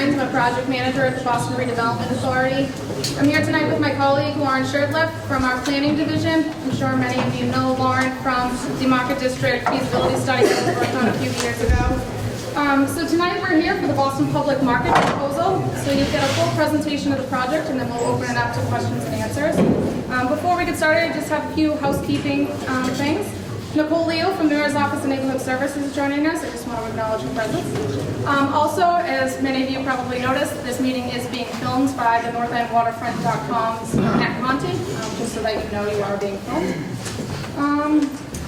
Hines. I'm a project manager at the Boston Redevelopment Authority. I'm here tonight with my colleague Lauren Shirtliff from our planning division. I'm sure many of you know Lauren from the Market District feasibility study that we worked on a few years ago. So tonight we're here for the Boston Public Market proposal. So you get a full presentation of the project and then we'll open it up to questions and answers. Before we get started, I just have a few housekeeping things. Nicole Leo from the Mayor's Office of Neighborhood Services is joining us. I just want to acknowledge her presence. Also, as many of you probably noticed, this meeting is being filmed by the NorthEndWaterfront.com's Matt Conti, just so that you know you are being filmed.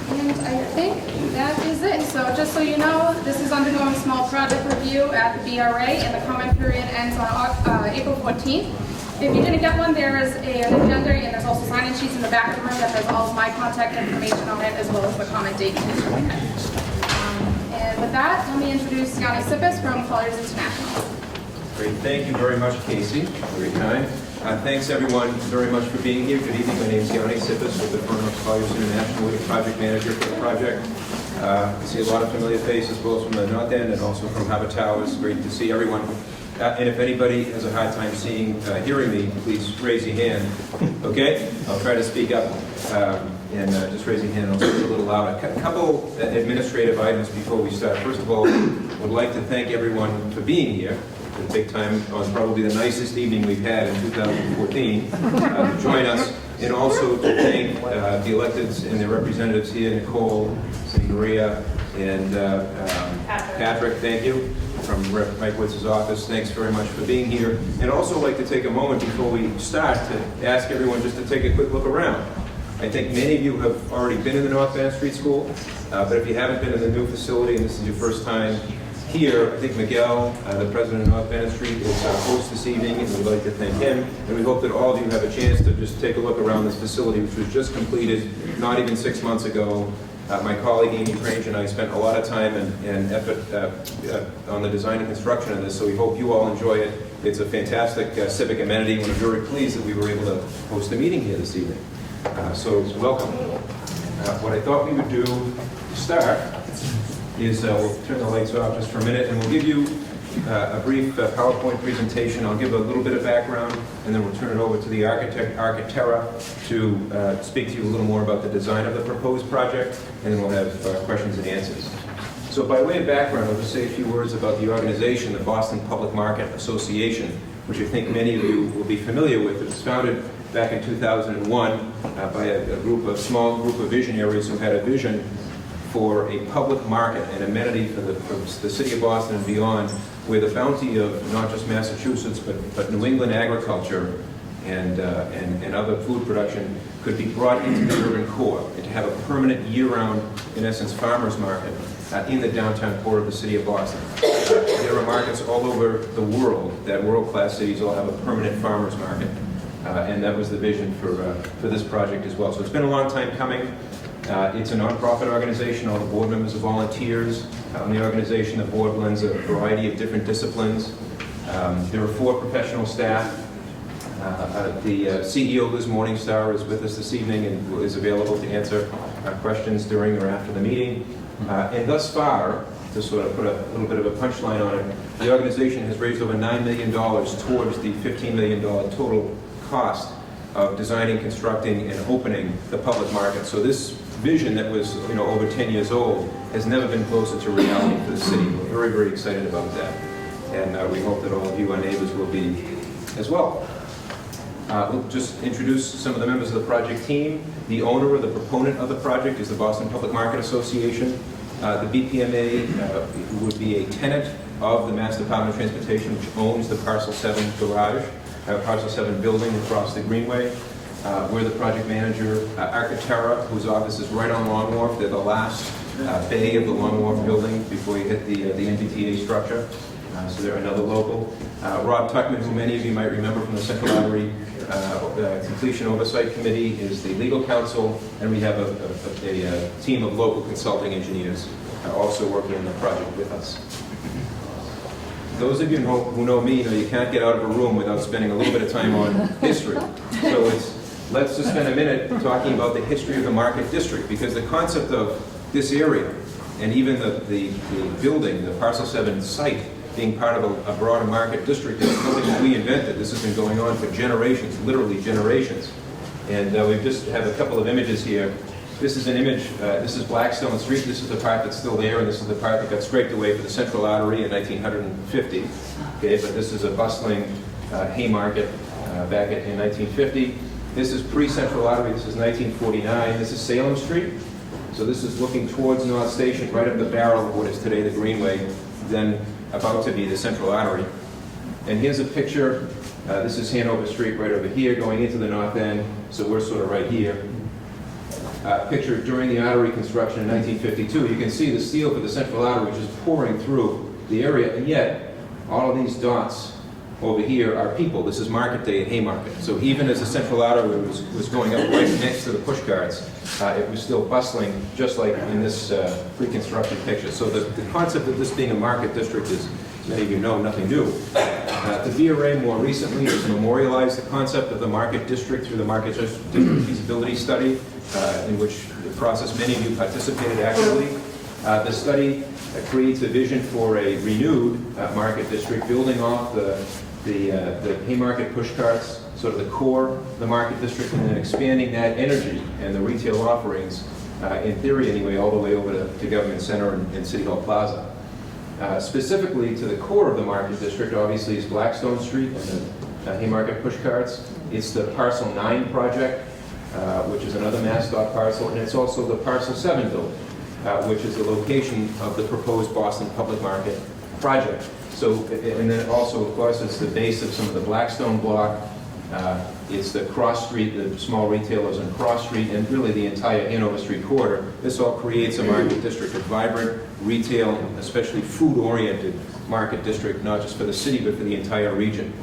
And I think that is it. So just so you know, this is undergoing small project review at the BRA, and the comment period ends on April 14th. If you didn't get one, there is an agenda, and there's also sign-in sheets in the back of the room that has all of my contact information on it, as well as the comment date and history. And with that, let me introduce Yanni Sippis from Colliers International. Great, thank you very much, Casey. Very kind. Thanks everyone very much for being here. Good evening. My name is Yanni Sippis with the firm of Colliers International. We're the project manager for the project. I see a lot of familiar faces, both from the North End and also from Harbour Towers. Great to see everyone. And if anybody has a hard time hearing me, please raise your hand. Okay? I'll try to speak up. And just raise your hand, I'll speak a little louder. A couple administrative items before we start. First of all, would like to thank everyone for being here. To take time on probably the nicest evening we've had in 2014 to join us, and also to thank the electeds and their representatives here, Nicole, Maria, and Patrick. Thank you, from Rep. Mike Witz's office. Thanks very much for being here. And also like to take a moment before we start to ask everyone just to take a quick look around. I think many of you have already been in the North Van Street School, but if you haven't been in the new facility and this is your first time here, I think Miguel, the president of North Van Street, is our host this evening, and we'd like to thank him. And we hope that all of you have a chance to just take a look around this facility, which was just completed not even 6 months ago. My colleague Amy Crange and I spent a lot of time and effort on the design and construction of this, so we hope you all enjoy it. It's a fantastic civic amenity, and we're very pleased that we were able to host a meeting here this evening. So welcome. What I thought we would do to start is we'll turn the lights off just for a minute, and we'll give you a brief PowerPoint presentation. I'll give a little bit of background, and then we'll turn it over to the Architera to speak to you a little more about the design of the proposed project, and then we'll have questions and answers. So by way of background, I'll just say a few words about the organization, the Boston Public Market Association, which I think many of you will be familiar with. It was founded back in 2001 by a small group of visionaries who had a vision for a public market and amenity for the city of Boston and beyond, where the bounty of not just Massachusetts but New England agriculture and other food production could be brought into the urban core, and to have a permanent year-round, in essence, farmers market in the downtown core of the city of Boston. There are markets all over the world that world-class cities all have a permanent farmers market, and that was the vision for this project as well. So it's been a long time coming. It's a nonprofit organization. All the board members are volunteers. On the organization, the board blends a variety of different disciplines. There are 4 professional staff. The CEO, Liz Morningstar, is with us this evening and is available to answer questions during or after the meeting. And thus far, to sort of put a little bit of a punchline on it, the organization has raised over $9 million towards the $15 million total cost of designing, constructing, and opening the public market. So this vision that was over 10 years old has never been closer to reality for the city. We're very, very excited about that. And we hope that all of you, our neighbors, will be as well. We'll just introduce some of the members of the project team. The owner or the proponent of the project is the Boston Public Market Association. The BPMA would be a tenant of the Mass Department of Transportation, which owns the Parcel 7 garage, Parcel 7 building across the Greenway. We're the project manager. Architera, whose office is right on Long Wharf. They're the last bay of the Long Wharf building before you hit the MBTA structure. So they're another local. Rob Tuckman, who many of you might remember from the Central Library Completion Oversight Committee, is the legal counsel, and we have a team of local consulting engineers also working on the project with us. Those of you who know me know you can't get out of a room without spending a little bit of time on history. So let's just spend a minute talking about the history of the Market District, because the concept of this area and even the building, the Parcel 7 site, being part of a broader market district. It's something that we invented. This has been going on for generations, literally generations. And we just have a couple of images here. This is an image, this is Blackstone Street. This is the part that's still there, and this is the part that got scraped away for the central artery in 1950. Okay, but this is a bustling Haymarket back in 1950. This is pre-central artery. This is 1949. This is Salem Street. So this is looking towards North Station, right up the barrel of what is today the Greenway, then about to be the central artery. And here's a picture. This is Hanover Street right over here going into the north end. So we're sort of right here. Picture during the artery construction in 1952. You can see the steel for the central artery which is pouring through the area, and yet all of these dots over here are people. This is market day at Haymarket. So even as the central artery was going up right next to the push carts, it was still bustling, just like in this pre-construction picture. So the concept of this being a market district is, as many of you know, nothing new. The VRA more recently has memorialized the concept of the market district through the market district feasibility study, in which the process many of you participated actively. The study creates a vision for a renewed market district, building off the Haymarket push carts, sort of the core of the market district, and then expanding that energy and the retail offerings, in theory anyway, all the way over to Government Center and City Hall Plaza. Specifically to the core of the market district, obviously, is Blackstone Street and the Haymarket push carts. It's the Parcel 9 project, which is another MassDOT parcel, and it's also the Parcel 7 building, which is the location of the proposed Boston Public Market project. So, and then also, of course, it's the base of some of the Blackstone block. It's the Cross Street, the small retailers on Cross Street, and really the entire Hanover Street corridor. This all creates a market district, a vibrant retail, especially food-oriented market district, not just for the city, but for the entire region.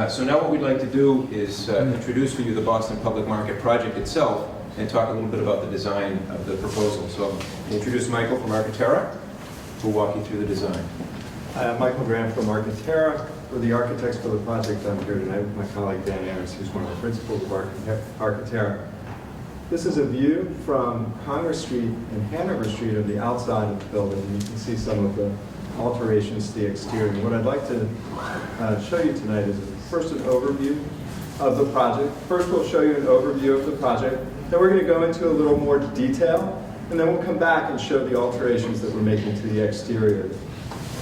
So now what we'd like to do is introduce for you the Boston Public Market project itself and talk a little bit about the design of the proposal. So I'll introduce Michael from Architectura, who will walk you through the design. Hi, I'm Michael Graham from Architectura. We're the architects for the project. I'm here tonight with my colleague Dan Ayers, who's one of the principals of Architectura. This is a view from Congress Street and Hanover Street of the outside of the building. You can see some of the alterations to the exterior. What I'd like to show you tonight is first an overview of the project. First we'll show you an overview of the project. Then we're going to go into a little more detail, and then we'll come back and show the alterations that we're making to the exterior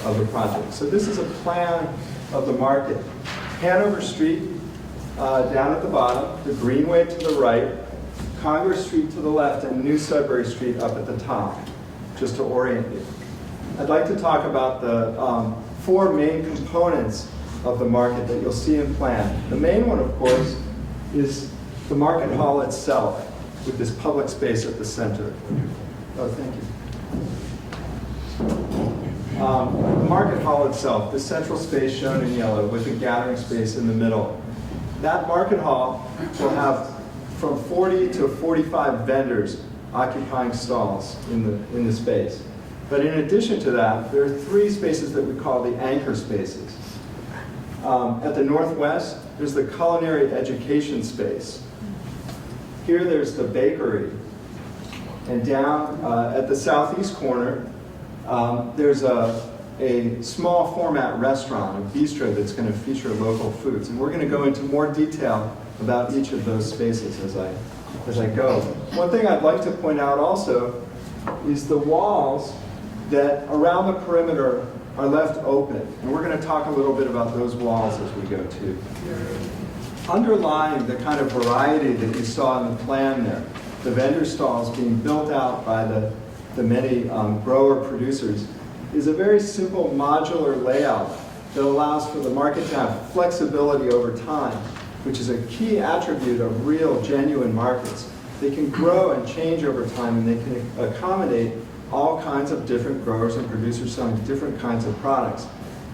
of the project. So this is a plan of the market. Hanover Street down at the bottom, the Greenway to the right, Congress Street to the left, and New Sudbury Street up at the top, just to orient you. I'd like to talk about the four main components of the market that you'll see in plan. The main one, of course, is the market hall itself, with this public space at the center. Oh, thank you. The market hall itself, the central space shown in yellow with a gathering space in the middle. That market hall will have from 40 to 45 vendors occupying stalls in the space. But in addition to that, there are three spaces that we call the anchor spaces. At the northwest, there's the Culinary Education space. Here there's the bakery. And down at the southeast corner, there's a small format restaurant, a bistro that's going to feature local foods. And we're going to go into more detail about each of those spaces as I go. One thing I'd like to point out also is the walls that around the perimeter are left open. And we're going to talk a little bit about those walls as we go too. Underlying the kind of variety that you saw in the plan there, the vendor stalls being built out by the many grower producers, is a very simple modular layout that allows for the market to have flexibility over time, which is a key attribute of real, genuine markets. They can grow and change over time, and they can accommodate all kinds of different growers and producers selling different kinds of products.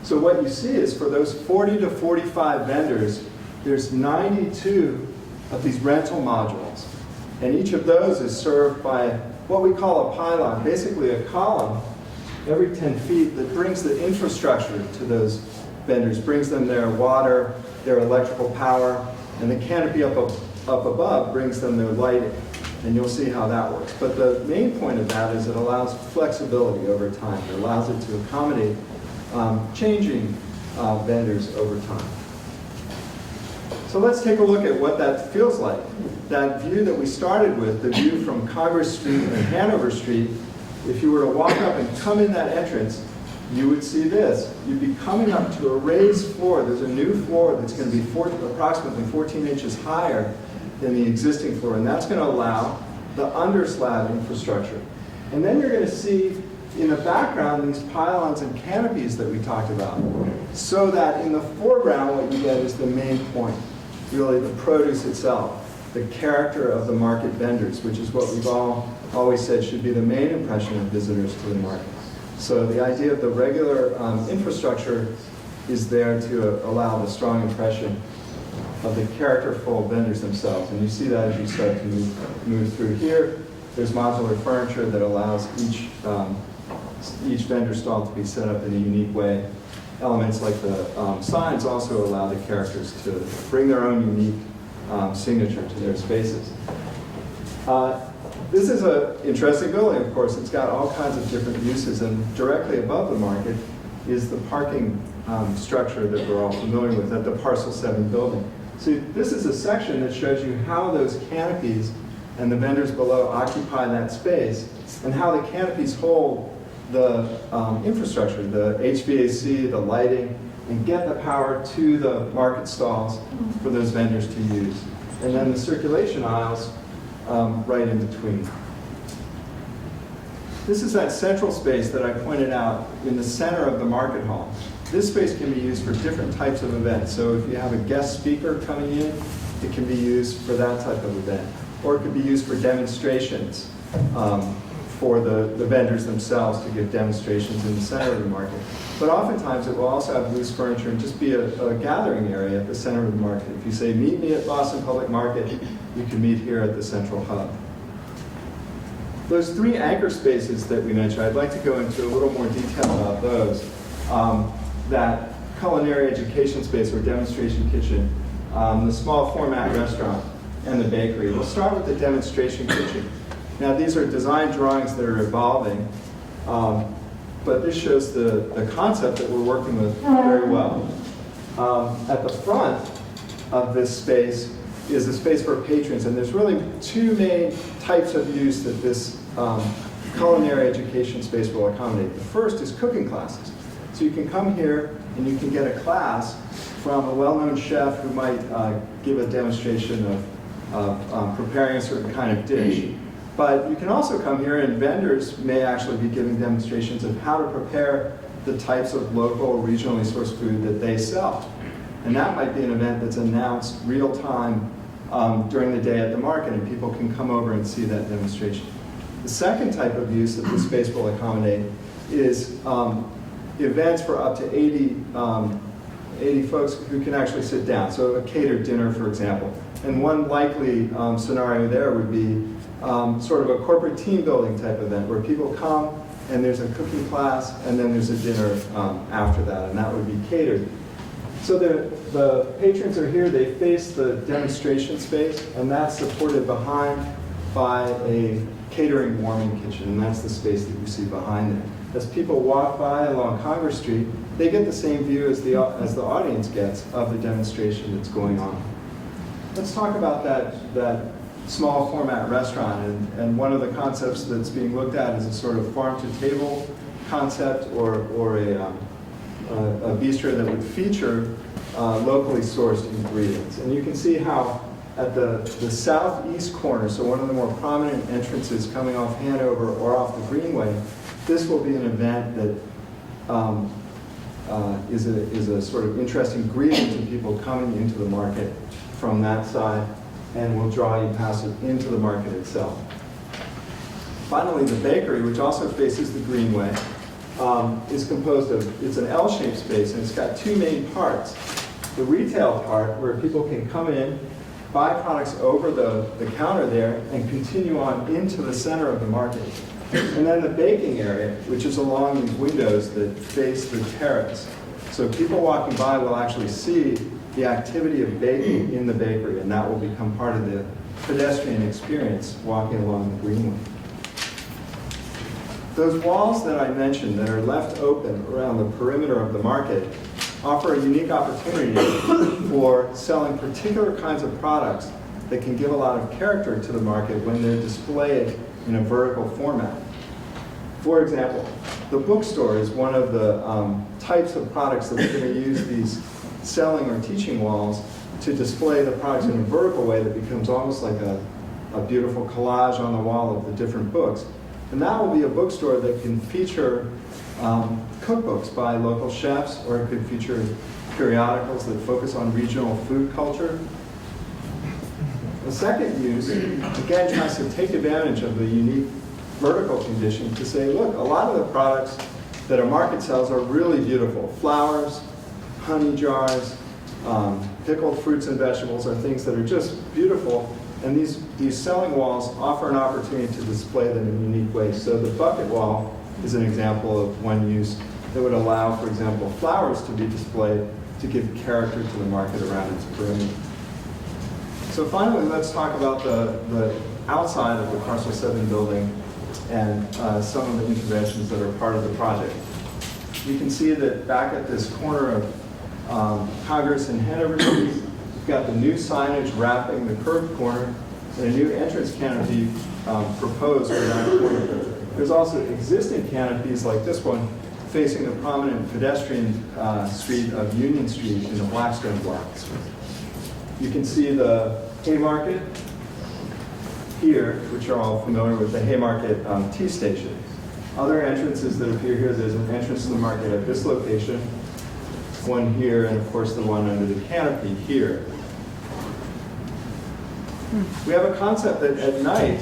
So what you see is for those 40 to 45 vendors, there's 92 of these rental modules. And each of those is served by what we call a pylon, basically a column every 10 feet that brings the infrastructure to those vendors, brings them their water, their electrical power, and the canopy up above brings them their lighting. And you'll see how that works. But the main point of that is it allows flexibility over time. It allows it to accommodate changing vendors over time. So let's take a look at what that feels like. That view that we started with, the view from Congress Street and Hanover Street, if you were to walk up and come in that entrance, you would see this. You'd be coming up to a raised floor. There's a new floor that's going to be approximately 14 inches higher than the existing floor, and that's going to allow the underslab infrastructure. And then you're going to see in the background these pylons and canopies that we talked about, so that in the foreground what you get is the main point, really the produce itself, the character of the market vendors, which is what we've always said should be the main impression of visitors to the market. So the idea of the regular infrastructure is there to allow the strong impression of the characterful vendors themselves. And you see that as you start to move through here. There's modular furniture that allows each vendor stall to be set up in a unique way. Elements like the signs also allow the characters to bring their own unique signature to their spaces. This is an interesting building, of course. It's got all kinds of different uses, and directly above the market is the parking structure that we're all familiar with at the Parcel 7 building. So this is a section that shows you how those canopies and the vendors below occupy that space, and how the canopies hold the infrastructure, the HVAC, the lighting, and get the power to the market stalls for those vendors to use. And then the circulation aisles right in between. This is that central space that I pointed out in the center of the market hall. This space can be used for different types of events. So if you have a guest speaker coming in, it can be used for that type of event. Or it could be used for demonstrations for the vendors themselves to give demonstrations in the center of the market. But oftentimes it will also have loose furniture and just be a gathering area at the center of the market. If you say, meet me at Boston Public Market, you can meet here at the central hub. Those three anchor spaces that we mentioned, I'd like to go into a little more detail about those. That culinary education space or demonstration kitchen, the small format restaurant, and the bakery. We'll start with the demonstration kitchen. Now these are design drawings that are evolving, but this shows the concept that we're working with very well. At the front of this space is a space for patrons, and there's really two main types of use that this culinary education space will accommodate. The first is cooking classes. So you can come here and you can get a class from a well-known chef who might give a demonstration of preparing a certain kind of dish. But you can also come here and vendors may actually be giving demonstrations of how to prepare the types of local, regionally sourced food that they sell. And that might be an event that's announced real time during the day at the market, and people can come over and see that demonstration. The second type of use that this space will accommodate is events for up to 80 folks who can actually sit down. So a catered dinner, for example. And one likely scenario there would be sort of a corporate team building type event where people come and there's a cooking class and then there's a dinner after that, and that would be catered. So the patrons are here, they face the demonstration space, and that's supported behind by a catering warming kitchen, and that's the space that you see behind it. As people walk by along Congress Street, they get the same view as the audience gets of the demonstration that's going on. Let's talk about that small format restaurant, and one of the concepts that's being looked at is a sort of farm to table concept, or a bistro that would feature locally sourced ingredients. And you can see how at the southeast corner, so one of the more prominent entrances coming off Hanover or off the Greenway, this will be an event that is a sort of interesting greeting to people coming into the market from that side, and will draw you past it into the market itself. Finally, the bakery, which also faces the Greenway, is composed of, it's an L-shaped space, and it's got two main parts. The retail part, where people can come in, buy products over the counter there, and continue on into the center of the market. And then the baking area, which is along these windows that face the terrace. So people walking by will actually see the activity of baking in the bakery, and that will become part of pedestrian experience walking along the greenway. Those walls that I mentioned that are left open around the perimeter of the market offer a unique opportunity for selling particular kinds of products that can give a lot of character to the market when they're displayed in a vertical format. For example, the bookstore is one of the types of products that we're going to use these selling or teaching walls to display the products in a vertical way that becomes almost like a beautiful collage on the wall of the different books. And that will be a bookstore that can feature cookbooks by local chefs, or it could feature periodicals that focus on regional food culture. The second use, again, tries to take advantage of the unique vertical condition to say, look, a lot of the products that a market sells are really beautiful. Flowers, honey jars, pickled fruits and vegetables are things that are just beautiful. And these selling walls offer an opportunity to display them in unique ways. So the bucket wall is an example of one use that would allow, for example, flowers to be displayed to give character to the market around its perimeter. So finally, let's talk about the outside of the Parcel 7 building and some of the interventions that are part of the project. You can see that back at this corner of Congress and Hanover Street, we've got the new signage wrapping the curved corner and a new entrance canopy proposed for that corner. There's also existing canopies like this one facing the prominent pedestrian street of Union Street in the Blackstone block. You can see the Haymarket here, which are all familiar with the Haymarket Tea Station. Other entrances that appear here, there's an entrance to the market at this location, one here, and of course the one under the canopy here. We have a concept that at night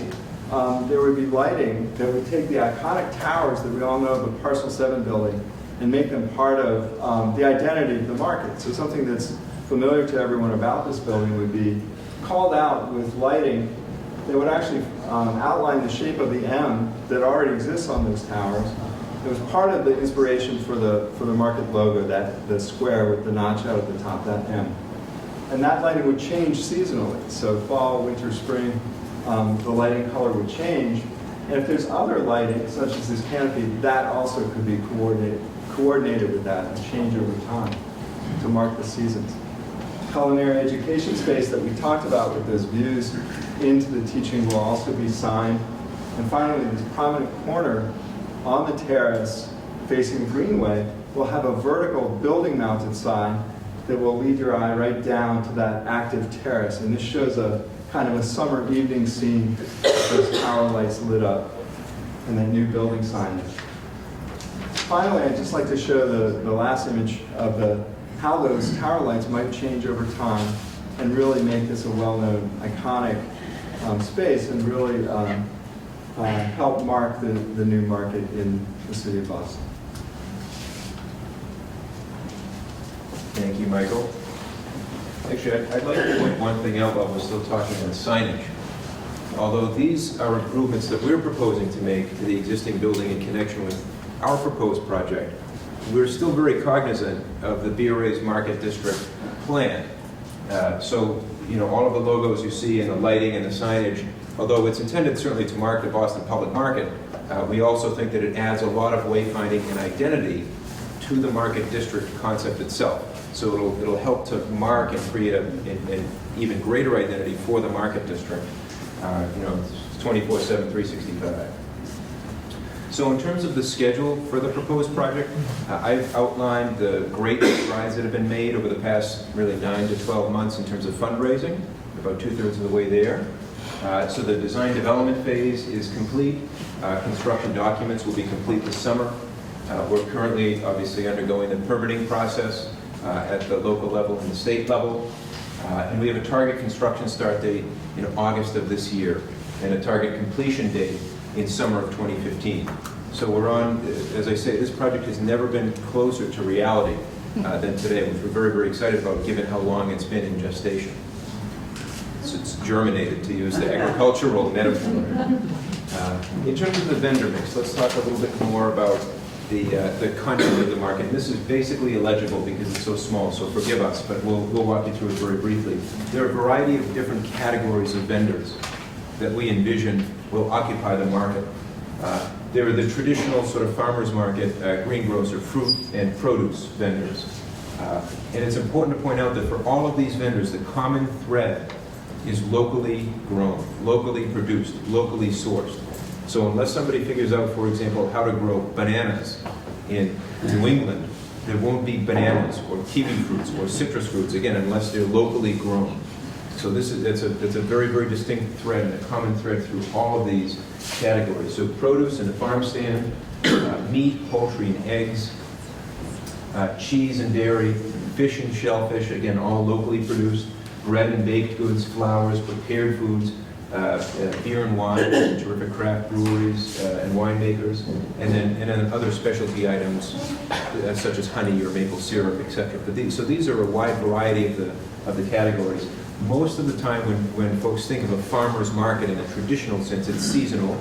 there would be lighting that would take the iconic towers that we all know of the Parcel 7 building and make them part of the identity of the market. So something that's familiar to everyone about this building would be called out with lighting that would actually outline the shape of the M that already exists on those towers. It was part of the inspiration for the market logo, the square with the notch out at the top, that M. And that lighting would change seasonally. So fall, winter, spring, the lighting color would change. And if there's other lighting, such as this canopy, that also could be coordinated with that and change over time to mark the seasons. Culinary education space that we talked about with those views into the teaching will also be signed. And finally, this prominent corner on the terrace facing the greenway will have a vertical building-mounted sign that will lead your eye right down to that active terrace. And this shows a kind of a summer evening scene with those tower lights lit up and that new building signage. Finally, I'd just like to show the last image of how those tower lights might change over time and really make this a well-known, iconic space and really help mark the new market in the city of Boston. Thank you, Michael. Actually, I'd like to point one thing out while we're still talking about signage. Although these are improvements that we're proposing to make to the existing building in connection with our proposed project, we're still very cognizant of the BRA's Market District plan. So, all of the logos you see and the lighting and the signage, although it's intended certainly to mark the Boston public market, we also think that it adds a lot of wayfinding and identity to the Market District concept itself. So it'll help to mark and create an even greater identity for the Market District. It's 24/7, 365. So in terms of the schedule for the proposed project, I've outlined the great strides that have been made over the past really 9 to 12 months in terms of fundraising, about 2/3 of the way there. So the design development phase is complete. Construction documents will be complete this summer. We're currently obviously undergoing the permitting process at the local level and the state level. And we have a target construction start date in August of this year and a target completion date in summer of 2015. So we're on, as I say, this project has never been closer to reality than today, which we're very, very excited about given how long it's been in gestation. It's germinated, to use the agricultural metaphor. In terms of the vendor mix, let's talk a little bit more about the content of the market. And this is basically illegible because it's so small, so forgive us, but we'll walk you through it very briefly. There are a variety of different categories of vendors that we envision will occupy the market. There are the traditional sort of farmers market, greengrocer, fruit and produce vendors. And it's important to point out that for all of these vendors, the common thread is locally grown, locally produced, locally sourced. So unless somebody figures out, for example, how to grow bananas in New England, there won't be bananas or kiwi fruits or citrus fruits, again, unless they're locally grown. So it's a very, very distinct thread and a common thread through all of these categories. So produce and farm stand, meat, poultry and eggs, cheese and dairy, fish and shellfish, again, all locally produced, bread and baked goods, flours, prepared foods, beer and wine, terrific craft breweries and winemakers, and then other specialty items such as honey or maple syrup, etc. So these are a wide variety of the categories. Most of the time when folks think of a farmer's market in a traditional sense, it's seasonal,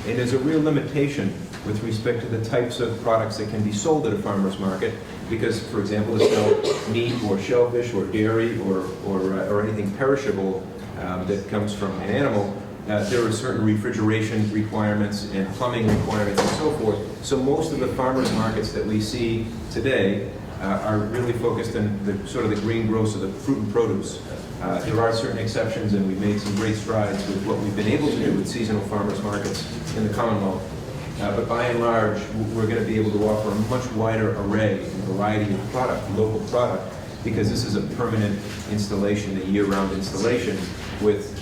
and there's a real limitation with respect to the types of products that can be sold at a farmer's market, because, for example, to sell meat or shellfish or dairy or anything perishable that comes from an animal, there are certain refrigeration requirements and plumbing requirements and so forth. So most of the farmers markets that we see today are really focused on the sort of the greengrocer, the fruit and produce. There are certain exceptions, and we've made some great strides with what we've been able to do with seasonal farmers markets in the Commonwealth. But by and large, we're going to be able to offer a much wider array and variety of product, local product, because this is a permanent installation, a year-round installation with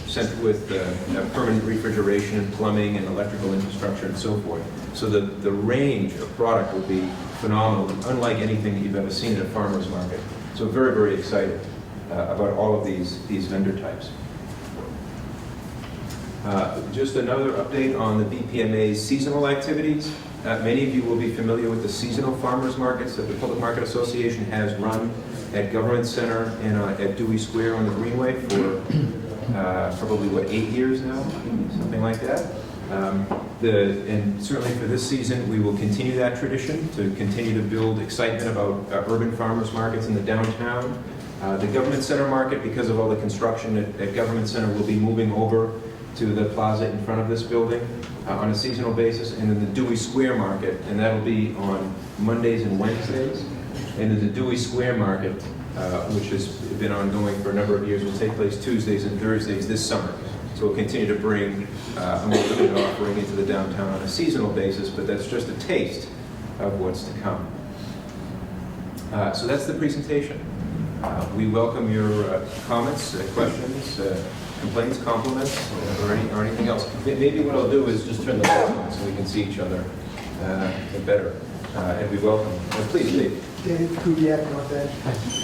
permanent refrigeration and plumbing and electrical infrastructure and so forth. So the range of product will be phenomenal, unlike anything that you've ever seen at a farmer's market. So very, very excited about all of these vendor types. Just another update on the BPMA's seasonal activities. Many of you will be familiar with the seasonal farmers markets that the Public Market Association has run at Government Center and at Dewey Square on the Greenway for probably, 8 years now? Something like that. And certainly for this season, we will continue that tradition to continue to build excitement about urban farmers markets in the downtown. The Government Center market, because of all the construction at Government Center, will be moving over to the plaza in front of this building on a seasonal basis, and then the Dewey Square market, and that'll be on Mondays and Wednesdays. And then the Dewey Square market, which has been ongoing for a number of years, will take place Tuesdays and Thursdays this summer. So we'll continue to bring a more limited offering into the downtown on a seasonal basis, but that's just a taste of what's to come. So that's the presentation. We welcome your comments, questions, complaints, compliments, or anything else. Maybe what I'll do is just turn the lights on so we can see each other better. And we welcome. Please, Dave. Dave Kubiak, North Edge.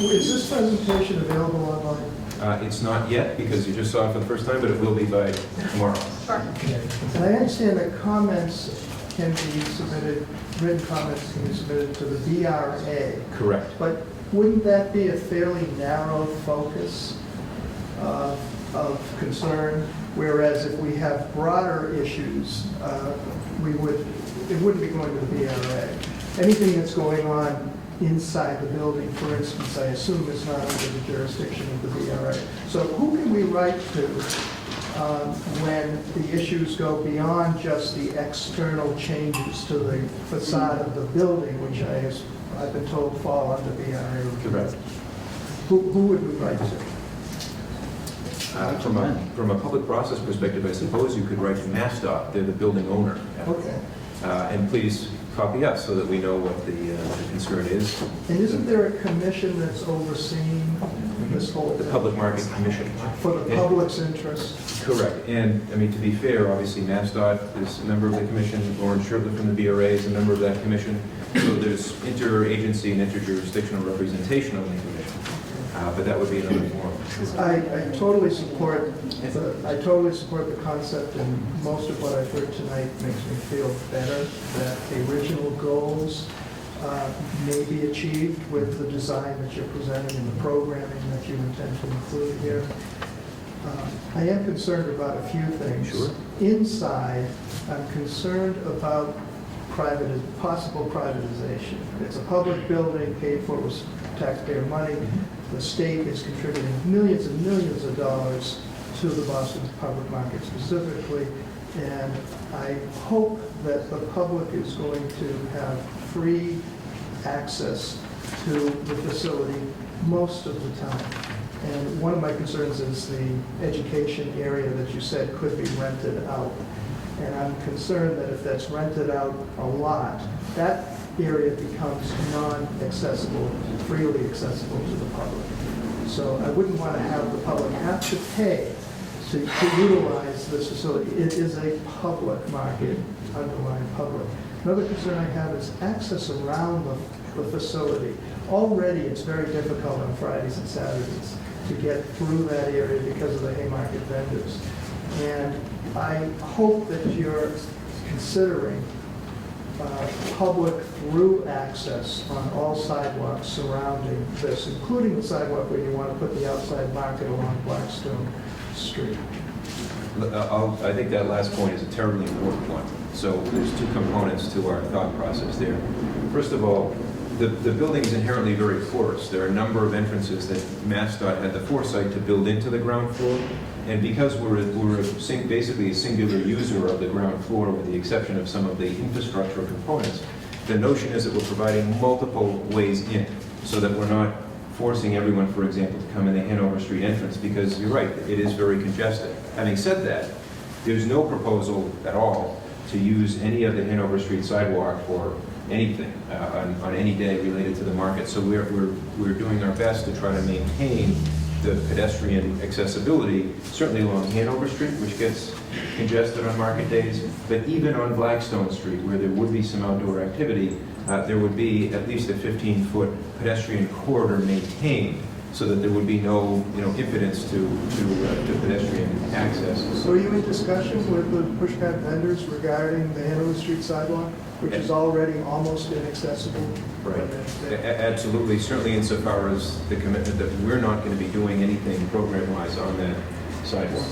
Is this presentation available online? It's not yet because you just saw it for the first time, but it will be by tomorrow. Sure. Okay. And I understand that comments can be submitted, written comments can be submitted to the BRA. Correct. But wouldn't that be a fairly narrow focus of concern? Whereas if we have broader issues, it wouldn't be going to the BRA. Anything that's going on inside the building, for instance, I assume is not under the jurisdiction of the BRA. So who can we write to when the issues go beyond just the external changes to the facade of the building, which I've been told fall under BRA? Correct. Who would we write to? From a public process perspective, I suppose you could write to MassDOT. They're the building owner. Okay. And please copy us so that we know what the concern is. And isn't there a commission that's overseeing this whole The thing? Public Market Commission. For the public's interest? Correct. And, I mean, to be fair, obviously, MassDOT is a member of the commission. Lauren Shirtley from the BRA is a member of that commission. So there's interagency and interjurisdictional representation on the commission. But that would be another forum. I totally support the concept, and most of what I've heard tonight makes me feel better that the original goals may be achieved with the design that you're presenting and the programming that you intend to include here. I am concerned about a few things. Sure. Inside, I'm concerned about possible privatization. It's a public building paid for with taxpayer money. The state is contributing millions and millions of dollars to the Boston public market specifically, and I hope that the public is going to have free access to the facility most of the time. And one of my concerns is the education area that you said could be rented out. And I'm concerned that if that's rented out a lot, that area becomes non-accessible, freely accessible to the public. So I wouldn't want to have the public have to pay to utilize this facility. It is a public market, underlying public. Another concern I have is access around the facility. Already, it's very difficult on Fridays and Saturdays to get through that area because of the Haymarket vendors. And I hope that you're considering public through access on all sidewalks surrounding this, including the sidewalk where you want to put the outside market along Blackstone Street. I think that last point is a terribly important one. So there's two components to our thought process there. First of all, the building is inherently very porous. There are a number of entrances that MassDOT had the foresight to build into the ground floor. And because we're basically a singular user of the ground floor with the exception of some of the infrastructure components, the notion is that we're providing multiple ways in so that we're not forcing everyone, for example, to come in the Hanover Street entrance because you're right, it is very congested. Having said that, there's no proposal at all to use any of the Hanover Street sidewalk for anything on any day related to the market. So we're doing our best to try to maintain the pedestrian accessibility, certainly along Hanover Street, which gets congested on market days, but even on Blackstone Street, where there would be some outdoor activity, there would be at least a 15-foot pedestrian corridor maintained so that there would be no impedance to pedestrian access. So are you in discussion with the pushback vendors regarding the Hanover Street sidewalk, which is already almost inaccessible? Right. Absolutely, certainly insofar as the commitment that we're not going to be doing anything program-wise on that sidewalk.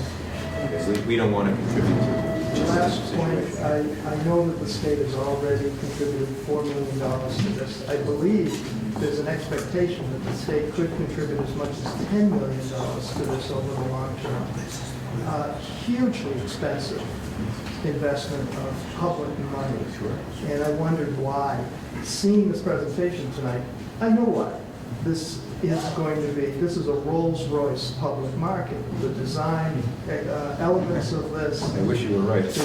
We don't want to contribute to just Last this point, situation. I know that the state has already contributed $4 million to this. I believe there's an expectation that the state could contribute as much as $10 million to this over the long term. Hugely expensive investment of public money. Sure. And I wondered why. Seeing this presentation tonight, I know why. This is a Rolls-Royce public market. The design elements of this. I wish you were right.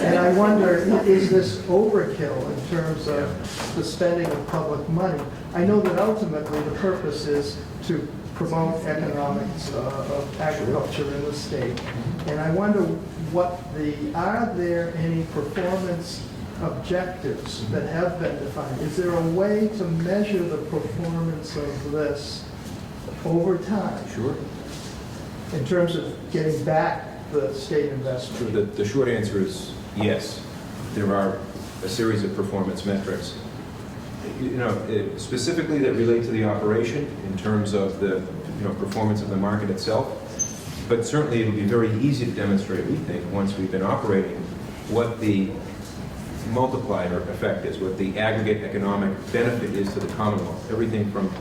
And I wonder, is this overkill in terms of the spending of public money? I know that ultimately the purpose is to promote economics of agriculture in the state. And I wonder are there any performance objectives that have been defined? Is there a way to measure the performance of this over time? Sure. In terms of getting back the state investment? The short answer is yes. There are a series of performance metrics. Specifically that relate to the operation in terms of the performance of the market itself. But certainly it will be very easy to demonstrate, we think, once we've been operating, what the multiplier effect is, what the aggregate economic benefit is to the Commonwealth. Everything from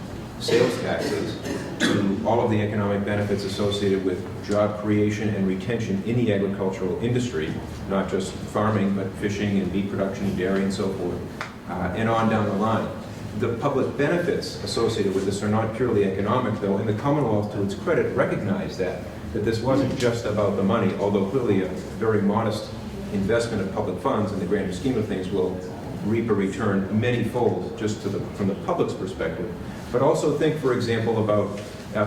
sales taxes to all of the economic benefits associated with job creation and retention in the agricultural industry, not just farming, but fishing and meat production, dairy and so forth, and on down the line. The public benefits associated with this are not purely economic, though, and the Commonwealth, to its credit, recognized that this wasn't just about the money, although clearly a very modest investment of public funds in the grander scheme of things will reap a return many-fold just from the public's perspective. But also think, for example, about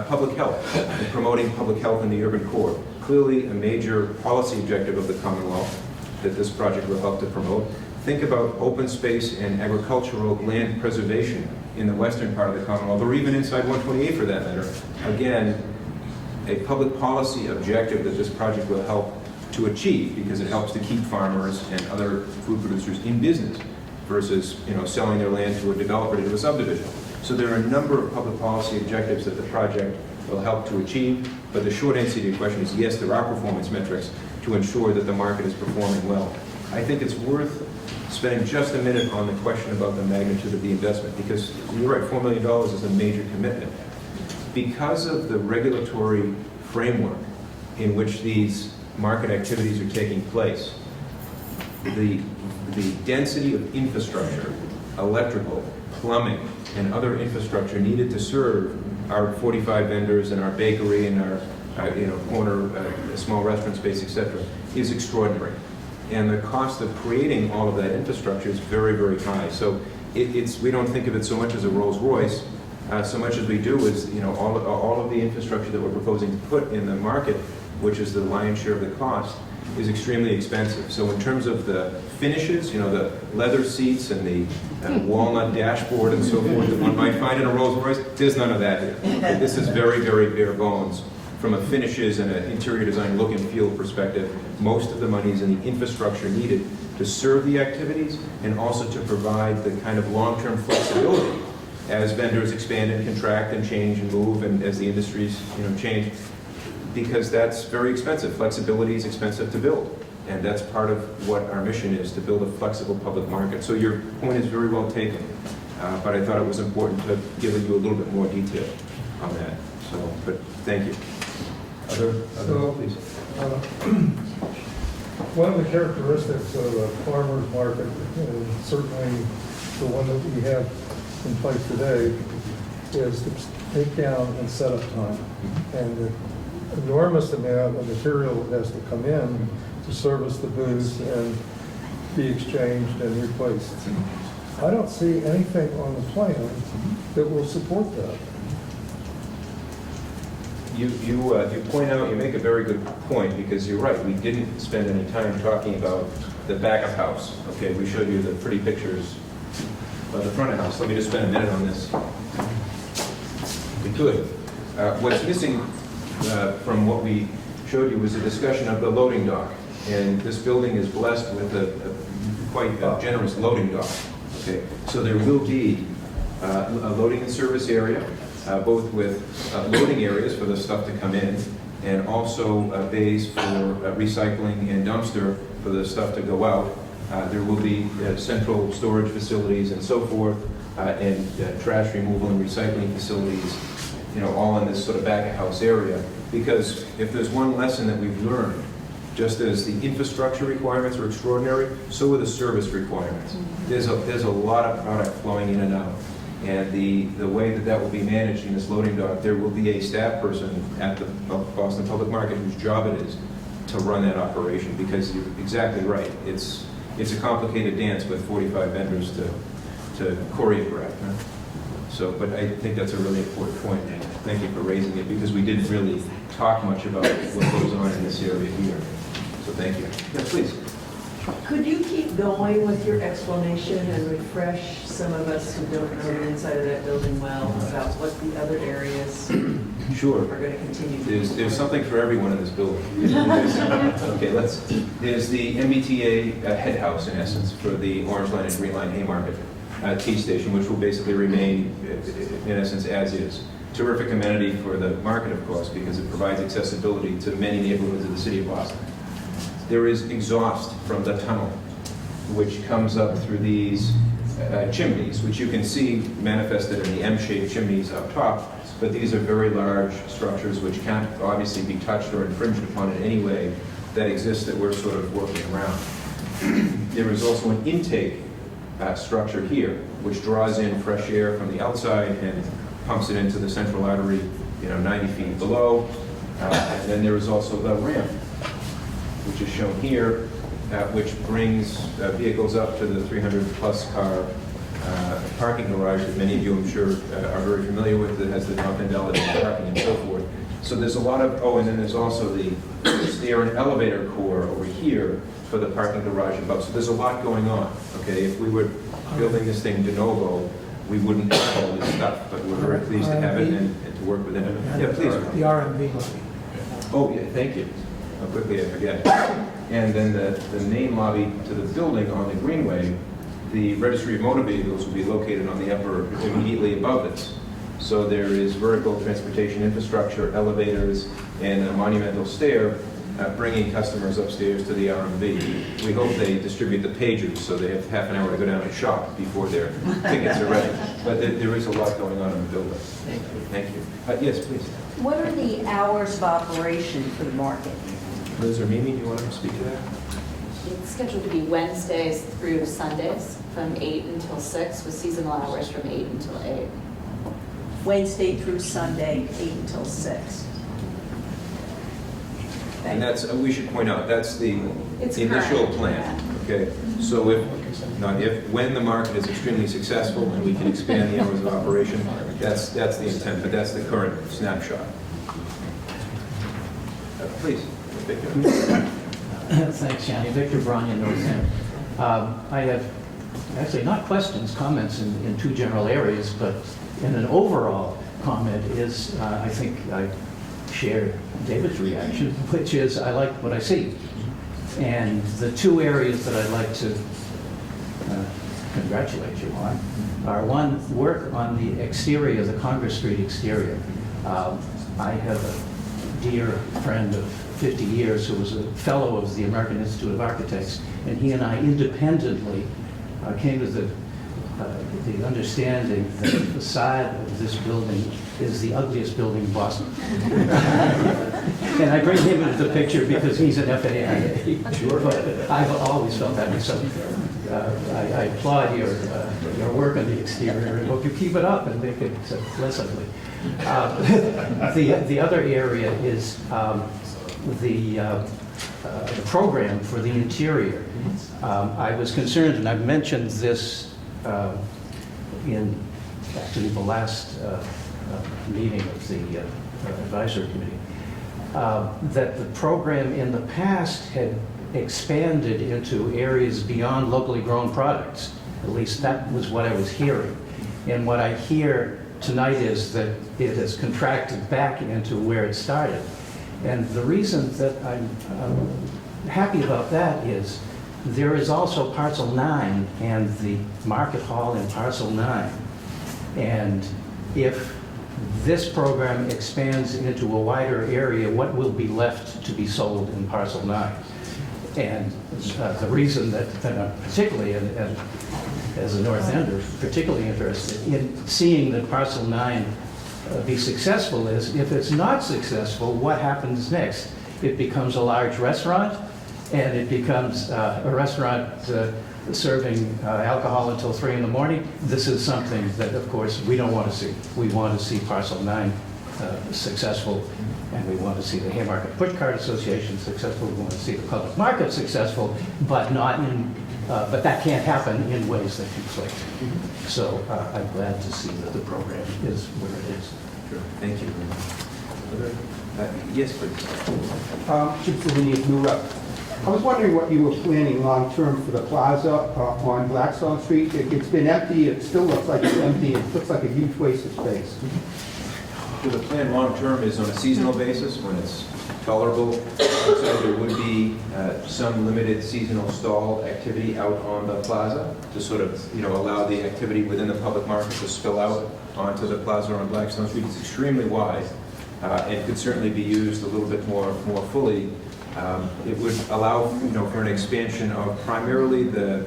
public health and promoting public health in the urban core. Clearly a major policy objective of the Commonwealth that this project will help to promote. Think about open space and agricultural land preservation in the western part of the Commonwealth, or even inside 128 for that matter. Again, a public policy objective that this project will help to achieve because it helps to keep farmers and other food producers in business versus selling their land to a developer to do a subdivision. So there are a number of public policy objectives that the project will help to achieve, but the short answer to your question is yes, there are performance metrics to ensure that the market is performing well. I think it's worth spending just a minute on the question about the magnitude of the investment, because you're right, $4 million is a major commitment. Because of the regulatory framework in which these market activities are taking place, the density of infrastructure, electrical, plumbing, and other infrastructure needed to serve our 45 vendors and our bakery and our corner small restaurant space, etc., is extraordinary. And the cost of creating all of that infrastructure is very, very high. So we don't think of it so much as a Rolls Royce, so much as we do is all of the infrastructure that we're proposing to put in the market, which is the lion's share of the cost, is extremely expensive. So in terms of the finishes, the leather seats and the walnut dashboard and so forth that one might find in a Rolls Royce, there's none of that here. This is very, very bare bones. From a finishes and an interior design look and feel perspective, most of the money is in the infrastructure needed to serve the activities and also to provide the kind of long-term flexibility as vendors expand and contract and change and move and as the industries change, because that's very expensive. Flexibility is expensive to build, and that's part of what our mission is, to build a flexible public market. So your point is very well taken, but I thought it was important to give you a little bit more detail on that. So, but thank you. Please. One of the characteristics of a farmer's market, and certainly the one that we have in place today, is the takedown and setup time, and the enormous amount of material that has to come in to service the booths and be exchanged and replaced. I don't see anything on the plan that will support that. You point out, you make a very good point, because you're right, we didn't spend any time talking about the back of house. Okay, we showed you the pretty pictures of the front of house. Let me just spend a minute on this. We could. What's missing from what we showed you was a discussion of the loading dock. And this building is blessed with a quite generous loading dock. Okay, so there will be a loading and service area, both with loading areas for the stuff to come in, and also bays for recycling and dumpster for the stuff to go out. There will be central storage facilities and so forth, and trash removal and recycling facilities, all in this sort of back-of-house area. Because if there's one lesson that we've learned, just as the infrastructure requirements are extraordinary, so are the service requirements. There's a lot of product flowing in and out. And the way that will be managed in this loading dock, there will be a staff person at the Boston Public Market whose job it is to run that operation, because you're exactly right. It's a complicated dance with 45 vendors to choreograph. Huh? So, but I think that's a really important point, and thank you for raising it, because we didn't really talk much about what goes on in this area here. So thank you. Yeah, please. Could you keep going with your explanation and refresh some of us who don't know the inside of that building well about what the other areas Sure. are going to continue? There's something for everyone in this building. Okay, there's the MBTA head house, in essence, for the Orange Line and Green Line Haymarket T station, which will basically remain, in essence, as is. Terrific amenity for the market, of course, because it provides accessibility to many neighborhoods of the city of Boston. There is exhaust from the tunnel, which comes up through these chimneys, which you can see manifested in the M-shaped chimneys up top, but these are very large structures which can't obviously be touched or infringed upon in any way that exists that we're sort of working around. There is also an intake structure here, which draws in fresh air from the outside and pumps it into the central artery, 90 feet below. And then there is also the ramp, which is shown here, which brings vehicles up to the 300-plus car parking garage that many of you, I'm sure, are very familiar with, that has the non-vandality parking and so forth. So there's a lot of, and then there's also the stair and elevator core over here for the parking garage above. So there's a lot going on, okay? If we were building this thing de novo, we wouldn't have all this stuff, but we're very pleased to have it and to work within it. Yeah, please. The R&B lobby. Oh, yeah, thank you. How quickly I forget. And then the main lobby to the building on the Greenway, the registry of motor vehicles will be located on the upper, immediately above this. So there is vertical transportation infrastructure, elevators, and a monumental stair bringing customers upstairs to the RMV. We hope they distribute the pagers so they have half an hour to go down and shop before their tickets are ready. But there is a lot going on in the building. Thank you. Thank you. Yes, please. What are the hours of operation for the market? Liz or Mimi, do you want to speak to that? It's scheduled to be Wednesdays through Sundays from 8 until 6 with seasonal hours from 8 until 8. Wednesday through Sunday, 8 until 6. And that's, we should point out, that's the It's initial current, plan. Okay, so when the market is extremely successful and we can expand the hours of operation, that's the intent, but that's the current snapshot. Please, Victor. Thanks, Yanni. Victor Bryan, North End. I have actually not questions, comments in two general areas, but in an overall comment is, I think I share David's reaction, which is I like what I see. And the two areas that I'd like to congratulate you on are, one, work on the exterior, the Congress Street exterior. I have a dear friend of 50 years who was a fellow of the American Institute of Architects, and he and I independently came to the understanding that the facade of this building is the ugliest building in Boston. And I bring him into the picture because he's an FAIA. Sure. But I've always felt that. So I applaud your work on the exterior and hope you keep it up and make it less ugly. The other area is the program for the interior. I was concerned, and I've mentioned this in actually the last meeting of the advisory committee, that the program in the past had expanded into areas beyond locally grown products. At least that was what I was hearing. And what I hear tonight is that it has contracted back into where it started. And the reason that I'm happy about that is there is also Parcel 9 and the Market Hall in Parcel 9. And if this program expands into a wider area, what will be left to be sold in Parcel 9? And the reason that I'm particularly, as a North Ender, particularly interested in seeing that Parcel 9 be successful is, if it's not successful, what happens next? It becomes a large restaurant, and it becomes a restaurant serving alcohol until 3 in the morning. This is something that, of course, we don't want to see. We want to see Parcel 9 successful, and we want to see the Haymarket Pushcart Association successful. We want to see the public market successful, but not in, but that can't happen in ways that conflict. So I'm glad to see that the program is where it is. Sure. Thank you. Yes, please. Chip Savini, new rep. I was wondering what you were planning long-term for the plaza on Blackstone Street. It's been empty, it still looks like it's empty, it looks like a huge waste of space. So the plan long-term is on a seasonal basis when it's tolerable. So there would be some limited seasonal stall activity out on the plaza to sort of, allow the activity within the public market to spill out onto the plaza on Blackstone Street. It's extremely wide and could certainly be used a little bit more fully. It would allow, for an expansion of primarily the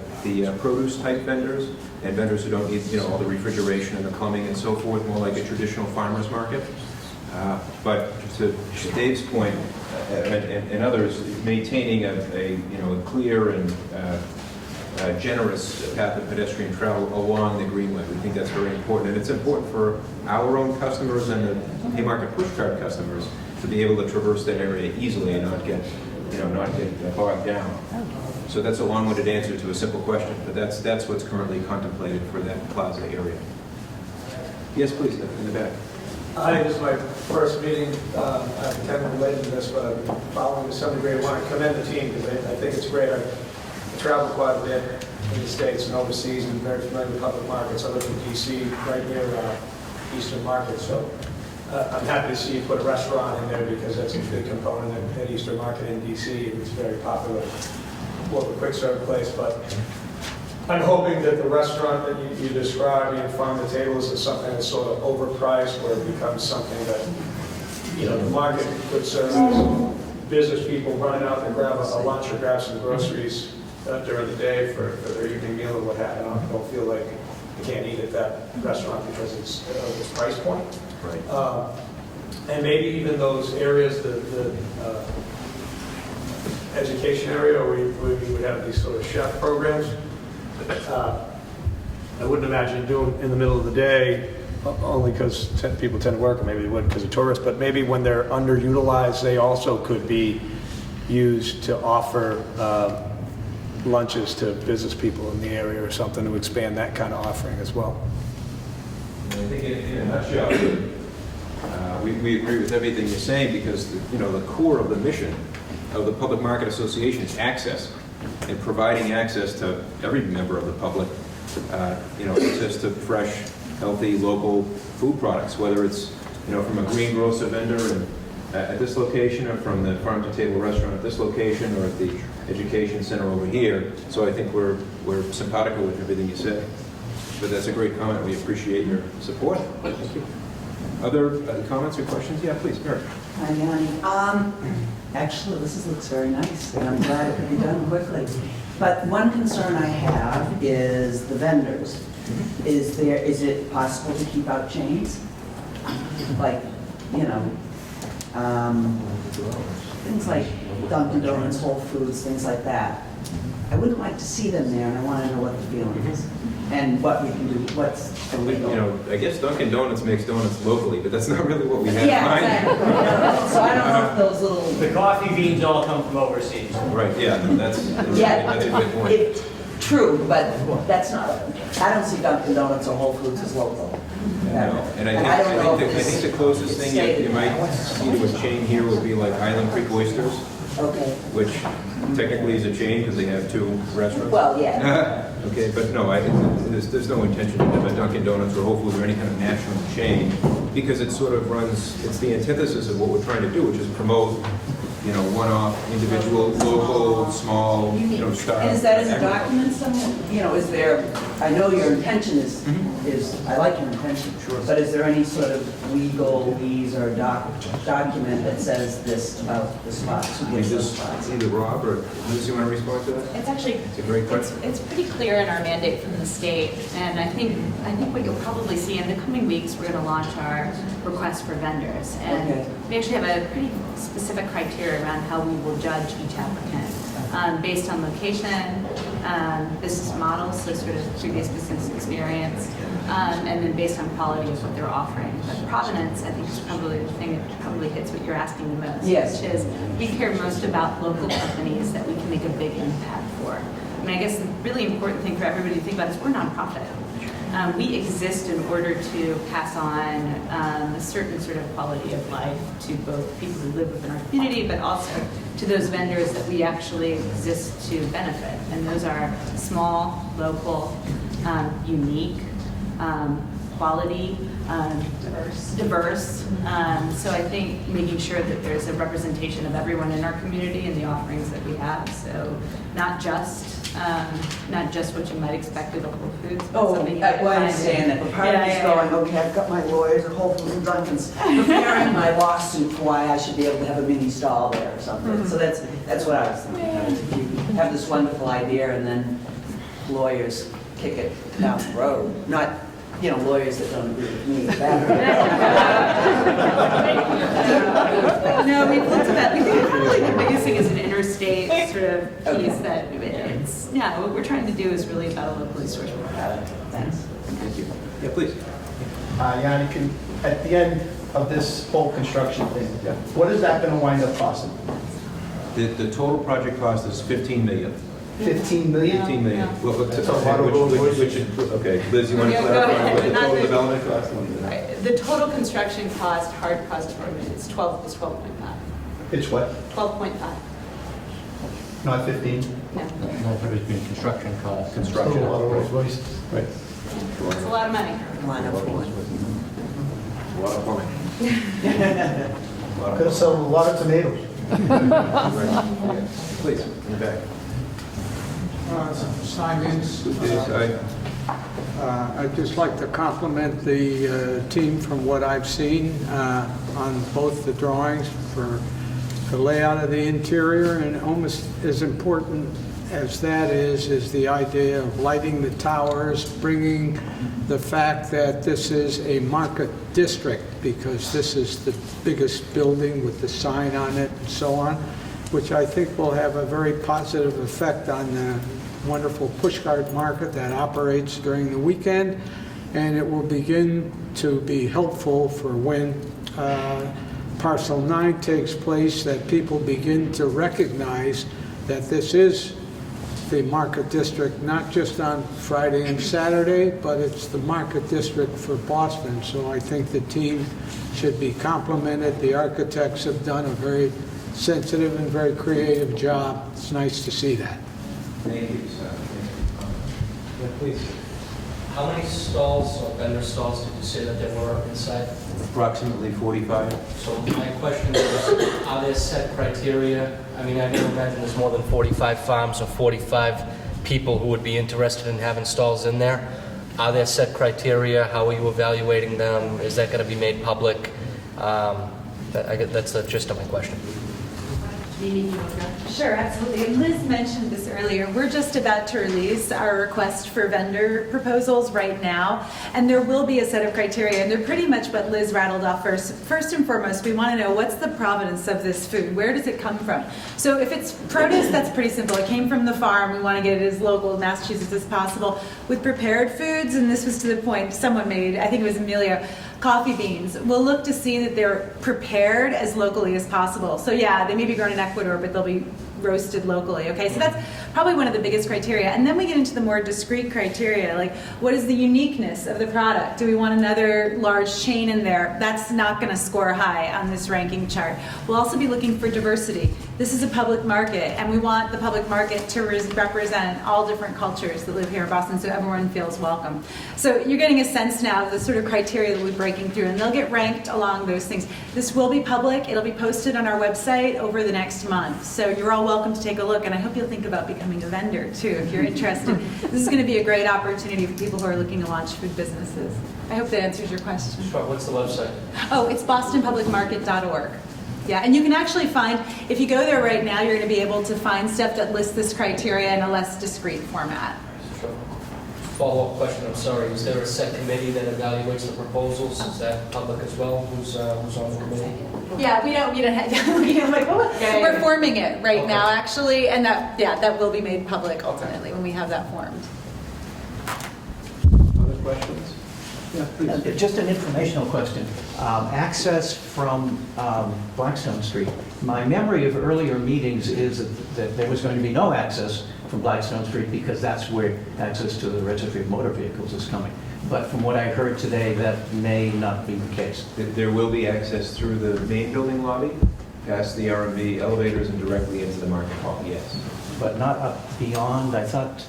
produce type vendors and vendors who don't need, all the refrigeration and the plumbing and so forth, more like a traditional farmer's market. But to Dave's point and others, maintaining a clear and generous path of pedestrian travel along the Greenway. We think that's very important. And it's important for our own customers and the Haymarket Pushcart customers to be able to traverse that area easily and not get bogged down. So that's a long-winded answer to a simple question, but that's what's currently contemplated for that plaza area. Yes, please, in the back. Hi, this is my first meeting. I've attended related to this, but I'm following to some degree. I want to commend the team because I think it's great. I travel quite a bit in the States and overseas and very familiar with public markets. I live in D.C., right near Eastern Market, so I'm happy to see you put a restaurant in there because that's a big component at Eastern Market in D.C. It's very popular, more of a quick serve place, but I'm hoping that the restaurant that you described, being farm to tables, is something that's sort of overpriced, where it becomes something that, the market could serve business people running out to grab a lunch or grab some groceries during the day for their evening meal or what have you. Don't feel like they can't eat at that restaurant because it's of its price point. Right. And maybe even those areas, the education area, where we would have these sort of chef programs. I wouldn't imagine doing in the middle of the day, only because people tend to work, or maybe they would because of tourists, but maybe when they're underutilized, they also could be used to offer lunches to business people in the area or something, to expand that kind of offering as well. I think in a nutshell, we agree with everything you're saying, because the core of the mission of the Public Market Association is access, and providing access to every member of the public, access to fresh, healthy, local food products, whether it's from a greengrocer vendor at this location, or from the farm-to-table restaurant at this location, or at the education center over here. So I think we're simpatico with everything you say. But that's a great comment. We appreciate your support. Thank you. Other comments or questions? Yeah, please, Mary. Hi, Yanni. Actually, this looks very nice, and I'm glad it could be done quickly. But one concern I have is the vendors. Is it possible to keep out chains? Like, things like Dunkin' Donuts, Whole Foods, things like that. I wouldn't like to see them there, and I want to know what the feeling is. And what we can do, what's illegal. I guess Dunkin' Donuts makes donuts locally, but that's not really what we have in Yeah, mind. exactly. So I don't know if those little... The coffee beans all come from overseas. Right, yeah, that's a good point. True, but that's not, I don't see Dunkin' Donuts or Whole Foods as local. No. And I think the closest thing you might see to a chain here would be like Island Creek Oysters, Okay. which technically is a chain because they have 2 restaurants. Well, yeah. Okay, but no, there's no intention to have a Dunkin' Donuts or Whole Foods or any kind of national chain, because it sort of runs, it's the antithesis of what we're trying to do, which is promote, one-off, individual, local, small, style. And is that in the document somewhere? Is there, I know your intention is, I like your intention. Sure. But is there any sort of legalese or document that says this about the spots? Who gets those spots? Either Rob or Liz, you want to respond to that? It's actually, It's a great question. it's pretty clear in our mandate from the state, and I think what you'll probably see in the coming weeks, we're going to launch our request for vendors, and Okay. we actually have a pretty specific criteria around how we will judge each applicant, based on location, business model, so sort of previous business experience, and then based on quality of what they're offering. But provenance, I think, is probably the thing that probably hits what you're asking the most. Yes. Which is, we care most about local companies that we can make a big impact for. I mean, I guess the really important thing for everybody to think about is we're nonprofit. We exist in order to pass on a certain sort of quality of life to both people who live within our community, but also to those vendors that we actually exist to benefit. And those are small, local, unique, quality, diverse. So I think making sure that there's a representation of everyone in our community and the offerings that we have. So not just what you might expect at a Whole Foods. But Oh, something you I might understand that, but part of me is Yeah. going, okay, I've got my lawyers at Whole Foods and Dunkin's preparing my lawsuit for why I should be able to have a mini stall there or something. So that's what I was thinking of. If you have this wonderful idea and then lawyers kick it down the road, not, lawyers that don't agree with me. No, we've looked at that. We think probably the biggest thing is an interstate sort of piece that what we're trying to do is really about a locally sourced product. Thanks. Thank you. Yeah, please. Yanni, at the end of this whole construction thing, what is that going to wind up costing? The total project cost is $15 million. 15 million? $15 million. Well, That's a lot of road okay, Liz, you want to Yeah, go clarify ahead. what the Not total the- development cost is? Right. The total construction cost, hard cost for it is 12.5. It's what? 12.5. Not 15? No. Construction costs. Construction. Still a lot of road waste. Right. It's a lot of money. Line up for A lot of plumbing. Could have sold a lot of tomatoes. Right. Please, in the back. Simons. Yes, I'd just like to compliment the team from what I've seen on both the drawings for the layout of the interior, and almost as important as that is the idea of lighting the towers, bringing the fact that this is a market district, because this is the biggest building with the sign on it and so on, which I think will have a very positive effect on the wonderful pushcart market that operates during the weekend, and it will begin to be helpful for when Parcel 9 takes place, that people begin to recognize that this is the market district, not just on Friday and Saturday, but it's the market district for Boston. So I think the team should be complimented. The architects have done a very sensitive and very creative job. It's nice to see that. Thank you, sir. Yeah, please. How many stalls or vendor stalls did you say that there were inside? Approximately 45. So my question is, are there set criteria? I mean, I can imagine there's more than 45 farms or 45 people who would be interested in having stalls in there. Are there set criteria? How are you evaluating them? Is that going to be made public? That's the gist of my question. Sure, absolutely. And Liz mentioned this earlier. We're just about to release our request for vendor proposals right now, and there will be a set of criteria, and they're pretty much what Liz rattled off first. First and foremost, we want to know what's the provenance of this food? Where does it come from? So if it's produce, that's pretty simple. It came from the farm. We want to get it as local in Massachusetts as possible. With prepared foods, and this was to the point someone made, I think it was Amelia, coffee beans, we'll look to see that they're prepared as locally as possible. So yeah, they may be grown in Ecuador, but they'll be roasted locally, okay? So that's probably one of the biggest criteria. And then we get into the more discrete criteria, like what is the uniqueness of the product? Do we want another large chain in there? That's not gonna score high on this ranking chart. We'll also be looking for diversity. This is a public market, and we want the public market to represent all different cultures that live here in Boston, so everyone feels welcome. So you're getting a sense now of the sort of criteria that we're breaking through, and they'll get ranked along those things. This will be public. It'll be posted on our website over the next month. So you're all welcome to take a look, and I hope you'll think about becoming a vendor too if you're interested. This is going to be a great opportunity for people who are looking to launch food businesses. I hope that answers your question. Sure. What's the website? Oh, it's bostonpublicmarket.org. Yeah, and you can actually find, if you go there right now, you're going to be able to find stuff that lists this criteria in a less discrete format. Sure. Follow-up question, I'm sorry. Is there a set committee that evaluates the proposals? Is that public as well? Who's on the committee? Yeah, we don't have, like, we're forming it right now, actually, and that will be made public ultimately when we have that formed. Other questions? Yeah, please. Just an informational question. Access from Blackstone Street. My memory of earlier meetings is that there was going to be no access from Blackstone Street because that's where access to the registry of motor vehicles is coming. But from what I heard today, that may not be the case. There will be access through the main building lobby, past the R&B elevators, and directly into the market hall, yes. But not up beyond, I thought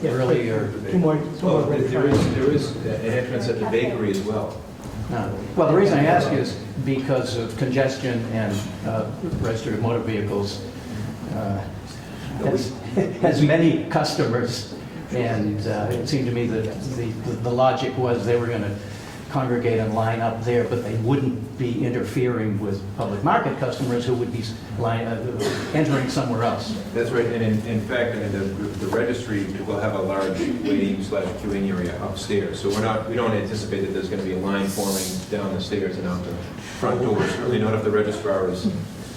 earlier. Well, there is an entrance at the bakery as well. No. Well, the reason I ask is because of congestion and registry of motor vehicles has many customers, and it seemed to me that the logic was they were going to congregate and line up there, but they wouldn't be interfering with public market customers who would be entering somewhere else. That's right, and in fact, I mean, the registry will have a large waiting/queuing area upstairs. So we don't anticipate that there's going to be a line forming down the stairs and out the front doors. Certainly not if the registrar is on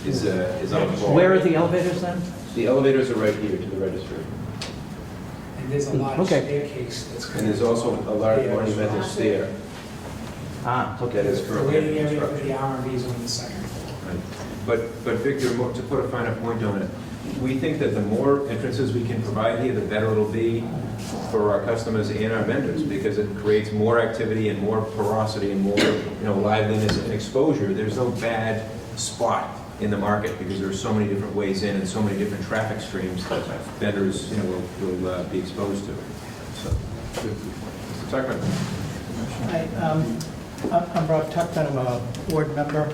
the floor. Where are the elevators then? The elevators are right here to the registry. And there's a large staircase that's And there's also a large monumental stair. Okay. That is the currently waiting under area for construction. the R&B's on the second floor. Right. But Victor, to put a finer point on it, we think that the more entrances we can provide here, the better it'll be for our customers and our vendors, because it creates more activity and more porosity and more, liveliness and exposure. There's no bad spot in the market because there are so many different ways in and so many different traffic streams that vendors, will be exposed to. So, Mr. Tuckman. Hi, I'm Rob Tuckman. I'm a board member.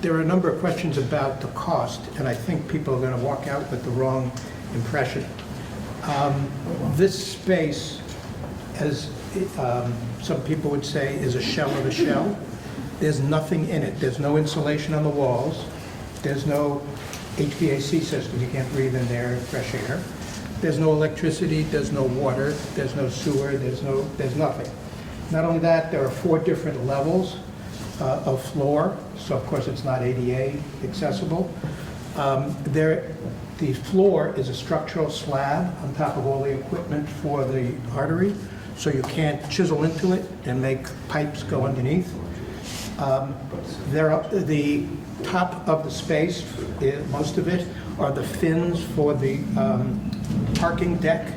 There are a number of questions about the cost, and I think people are going to walk out with the wrong impression. This space, as some people would say, is a shell of a shell. There's nothing in it. There's no insulation on the walls. There's no HVAC system, you can't breathe in there, fresh air. There's no electricity, there's no water, there's no sewer, there's nothing. Not only that, there are 4 different levels of floor, so of course it's not ADA accessible. The floor is a structural slab on top of all the equipment for the artery, so you can't chisel into it and make pipes go underneath. The top of the space, most of it, are the fins for the parking deck.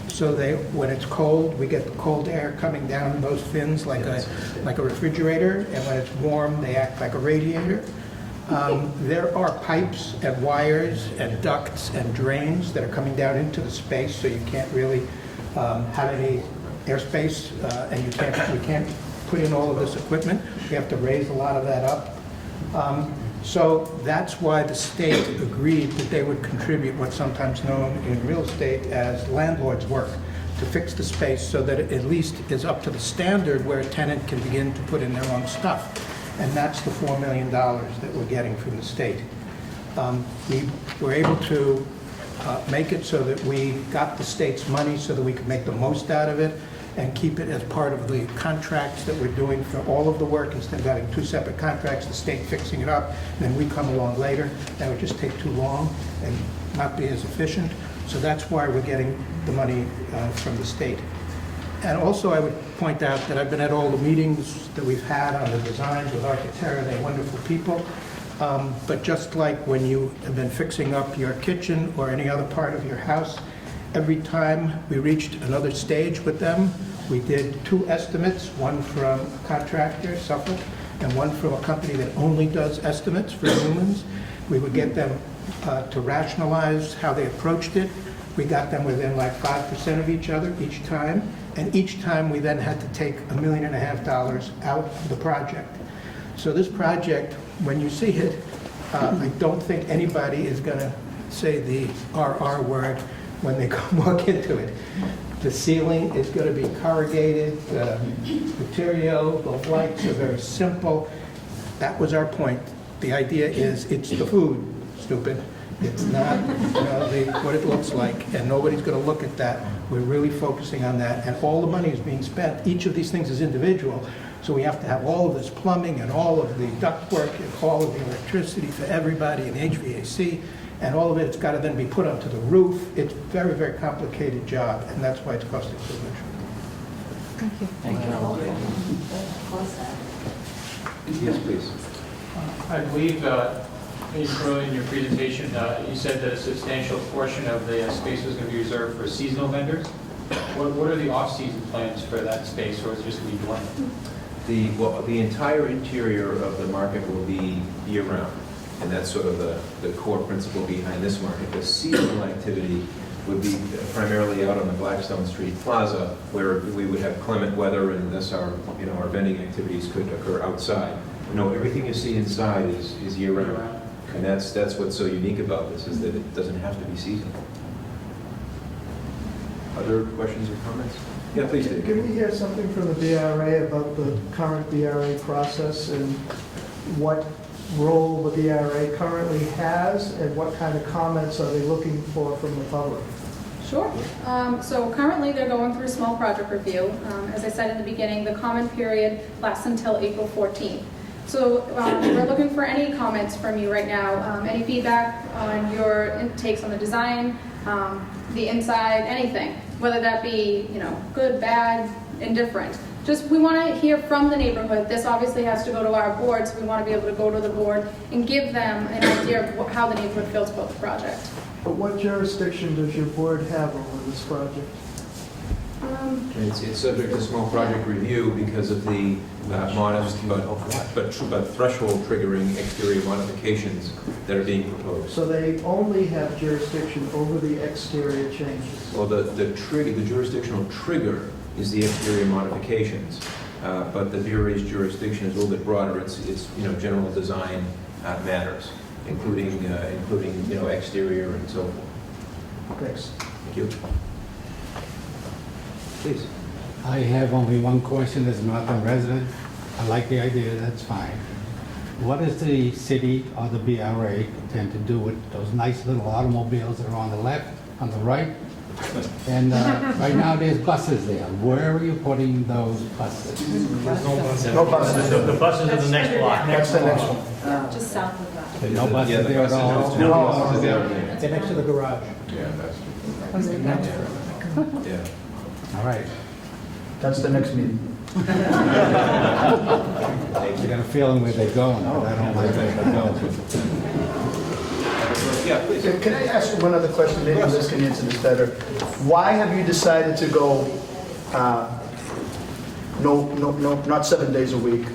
So when it's cold, we get the cold air coming down those fins like a refrigerator, and when it's warm, they act like a radiator. There are pipes and wires and ducts and drains that are coming down into the space, so you can't really have any airspace, and you can't put in all of this equipment. We have to raise a lot of that up. So that's why the state agreed that they would contribute what's sometimes known in real estate as landlord's work, to fix the space so that it at least is up to the standard where a tenant can begin to put in their own stuff. And that's the $4 million that we're getting from the state. We were able to make it so that we got the state's money so that we could make the most out of it and keep it as part of the contracts that we're doing for all of the work, instead of having 2 separate contracts, the state fixing it up, and then we come along later. That would just take too long and not be as efficient. So that's why we're getting the money from the state. And also I would point out that I've been at all the meetings that we've had on the designs with Architectura. They're wonderful people. But just like when you have been fixing up your kitchen or any other part of your house, every time we reached another stage with them, we did 2 estimates, one from a contractor, Suffolk, and one from a company that only does estimates for humans. We would get them to rationalize how they approached it. We got them within like 5% of each other each time, and each time we then had to take $1.5 million out of the project. So this project, when you see it, I don't think anybody is going to say the RR word when they walk into it. The ceiling is going to be corrugated, material, the lights are very simple. That was our point. The idea is it's the food, stupid. It's not what it looks like, and nobody's going to look at that. We're really focusing on that, and all the money is being spent. Each of these things is individual, so we have to have all of this plumbing and all of the ductwork and all of the electricity for everybody and HVAC, and all of it's got to then be put onto the roof. It's a very, very complicated job, and that's why it's costing so much. Thank you. Thank you. Yes, please. I believe earlier in your presentation, you said that a substantial portion of the space was going to be reserved for seasonal vendors. What are the off-season plans for that space, or is it just going to be dormant? The entire interior of the market will be year-round, and that's sort of the core principle behind this market. The seasonal activity would be primarily out on the Blackstone Street Plaza, where we would have clement weather, and thus our vending activities could occur outside. No, everything you see inside is year-round, and that's what's so unique about this, is that it doesn't have to be seasonal. Other questions or comments? Yeah, please do. Can we hear something from the BRA about the current BRA process and what role the BRA currently has, and what kind of comments are they looking for from the public? Sure. So currently they're going through small project review. As I said in the beginning, the comment period lasts until April 14th. So we're looking for any comments from you right now, any feedback on your takes on the design, the inside, anything, whether that be good, bad, indifferent. Just we want to hear from the neighborhood. This obviously has to go to our board, so we want to be able to go to the board and give them an idea of how the neighborhood feels about the project. But what jurisdiction does your board have over this project? It's subject to small project review because of the modest but threshold triggering exterior modifications that are being proposed. So they only have jurisdiction over the exterior changes? Well, the jurisdictional trigger is the exterior modifications, but the BRA's jurisdiction is a little bit broader. It's general design matters, including exterior and so forth. Thanks. Thank you. Please. I have only one question as not a resident. I like the idea, that's fine. what does the city or the BRA intend to do with those nice little automobiles that are on the left, on the right? And right now there's buses there. Where are you putting those buses? No buses. The buses are the next block. That's the next one. Just south of that. There's no buses Yeah, the there at all? buses, no buses there. They're next to the garage. Yeah, that's, Yeah. yeah. All right. That's the next meeting. I got a feeling where they're going, but I don't like where they're going. Yeah, please. Can I ask one other question? Maybe Liz can answer this better. Why have you decided to go, not 7 days a week?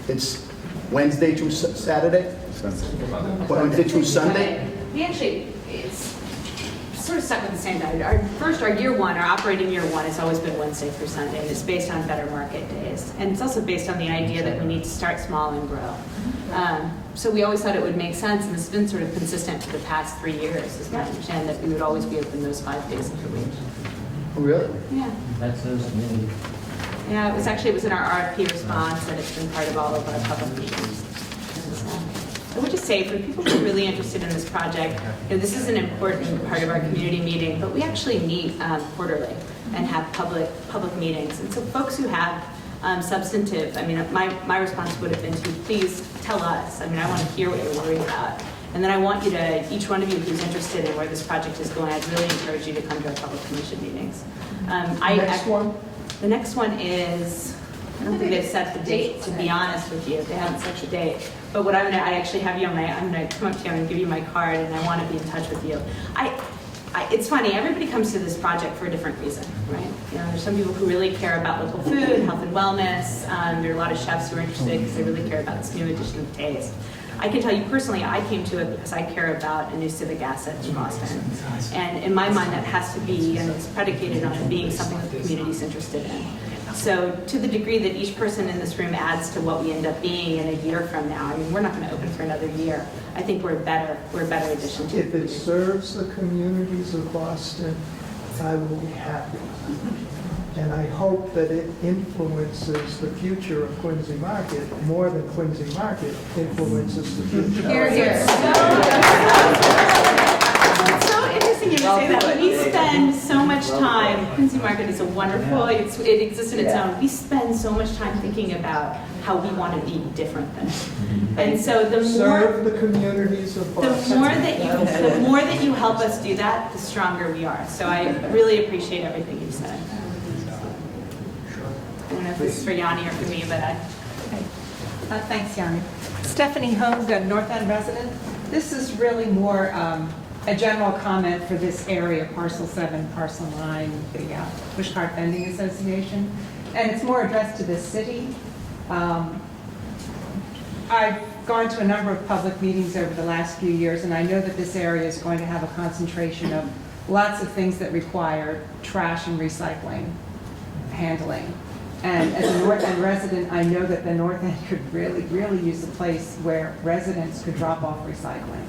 It's Wednesday through Saturday? Wednesday through Sunday? We actually, it's sort of stuck with the same diet. Our year one, our operating year one has always been Wednesday through Sunday, and it's based on better market days. And it's also based on the idea that we need to start small and grow. So we always thought it would make sense, and this has been sort of consistent for the past 3 years, is my understanding, that we would always be open those 5 days of the week. Really? Yeah. That's me. Yeah, it was in our RFP response, and it's been part of all of our public meetings. I would just say, for people who are really interested in this project, this is an important part of our community meeting, but we actually meet quarterly and have public meetings. And so folks who have substantive, my response would have been to please tell us. I want to hear what you're worried about. And then I want you to, each one of you who's interested in where this project is going, I'd really encourage you to come to our public commission meetings. Next one? The next one is, I don't think they've set the date, to be honest with you. They haven't set the date. But what I actually have you on I'm going to come up to you, I'm going to give you my card, and I want to be in touch with you. It's funny, everybody comes to this project for a different reason, right? There's some people who really care about local food, health and wellness. There are a lot of chefs who are interested because they really care about this new addition of taste. I can tell you personally, I came to it because I care about a new civic asset in Boston. And in my mind, that has to be, and it's predicated on it being something that the community's interested in. So to the degree that each person in this room adds to what we end up being in a year from now, we're not going to open for another year. I think we're a better addition to it. If it serves the communities of Boston, I will be happy. And I hope that it influences the future of Quincy Market more than Quincy Market influences the future. Here, here. It's so interesting you say that. We spend so much time, Quincy Market is a wonderful, it exists in its own. We spend so much time thinking about how we want to be different than it. And so the more serve the communities of Boston. the more that you help us do that, the stronger we are. So I really appreciate everything you said. I don't know if this is for Yanni or for me, but Thanks, Yanni. Stephanie Holmes, a North End resident. This is really more a general comment for this area, Parcel 7, Parcel 9, the Pushcart Vending Association. And it's more addressed to the city. I've gone to a number of public meetings over the last few years, and I know that this area is going to have a concentration of lots of things that require trash and recycling handling. And as a North End resident, I know that the North End could really, really use a place where residents could drop off recycling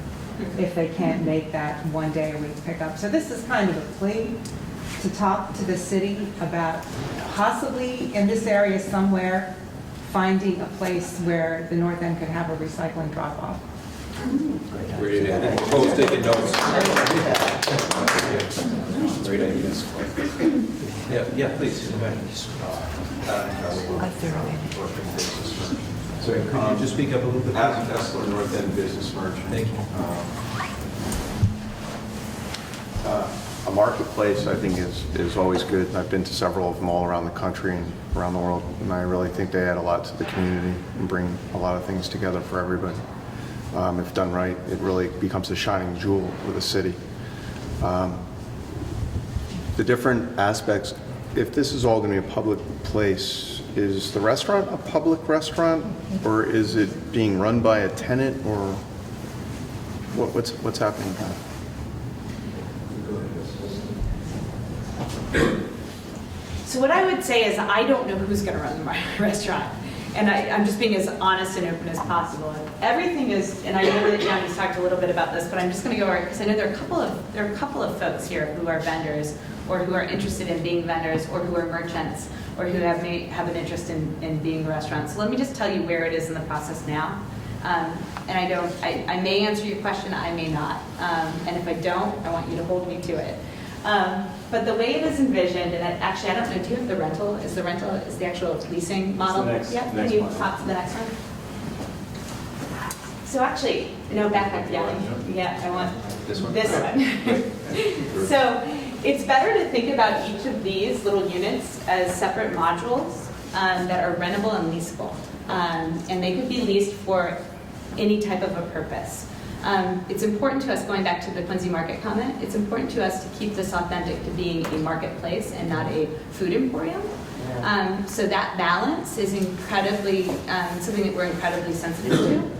if they can't make that 1 day a week pickup. So this is kind of a plea to talk to the city about possibly in this area somewhere finding a place where the North End could have a recycling drop-off. Great idea. Folks taking notes. Great ideas. Yeah, please. Sorry, could you just speak up a little bit? That's the North End Business Merchant. Thank you. A marketplace, I think, is always good. I've been to several of them all around the country and around the world, and I really think they add a lot to the community and bring a lot of things together for everybody. If done right, it really becomes a shining jewel for the city. The different aspects, if this is all going to be a public place, is the restaurant a public restaurant, or is it being run by a tenant, or what's happening here? So what I would say is I don't know who's going to run the restaurant. And I'm just being as honest and open as possible. Everything is, and I know that Yanni's talked a little bit about this, but I'm just going to go over it because I know there are a couple of folks here who are vendors or who are interested in being vendors or who are merchants or who have an interest in being a restaurant. So let me just tell you where it is in the process now. And I may answer your question, I may not. And if I don't, I want you to hold me to it. But the way it is envisioned, and actually, I don't know, do you have the rental? Is the actual leasing model? Yeah, can you hop to the next one? So actually, no, back. Yeah, I want this one. So it's better to think about each of these little units as separate modules that are rentable and leasable. And they could be leased for any type of a purpose. It's important to us, going back to the Quincy Market comment, it's important to us to keep this authentic to being a marketplace and not a food emporium. So that balance is incredibly, something that we're incredibly sensitive to.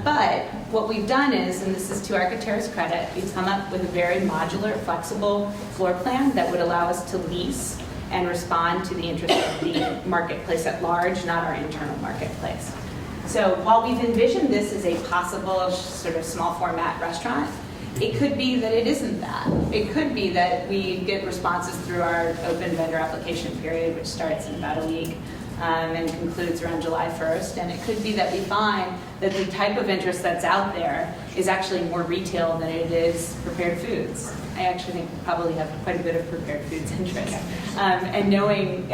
But what we've done is, and this is to Architect's credit, we've come up with a very modular, flexible floor plan that would allow us to lease and respond to the interest of the marketplace at large, not our internal marketplace. So while we've envisioned this as a possible sort of small format restaurant, it could be that it isn't that. It could be that we get responses through our open vendor application period, which starts in about a week and concludes around July 1st. And it could be that we find that the type of interest that's out there is actually more retail than it is prepared foods. I actually think we probably have quite a bit of prepared foods interest. And knowing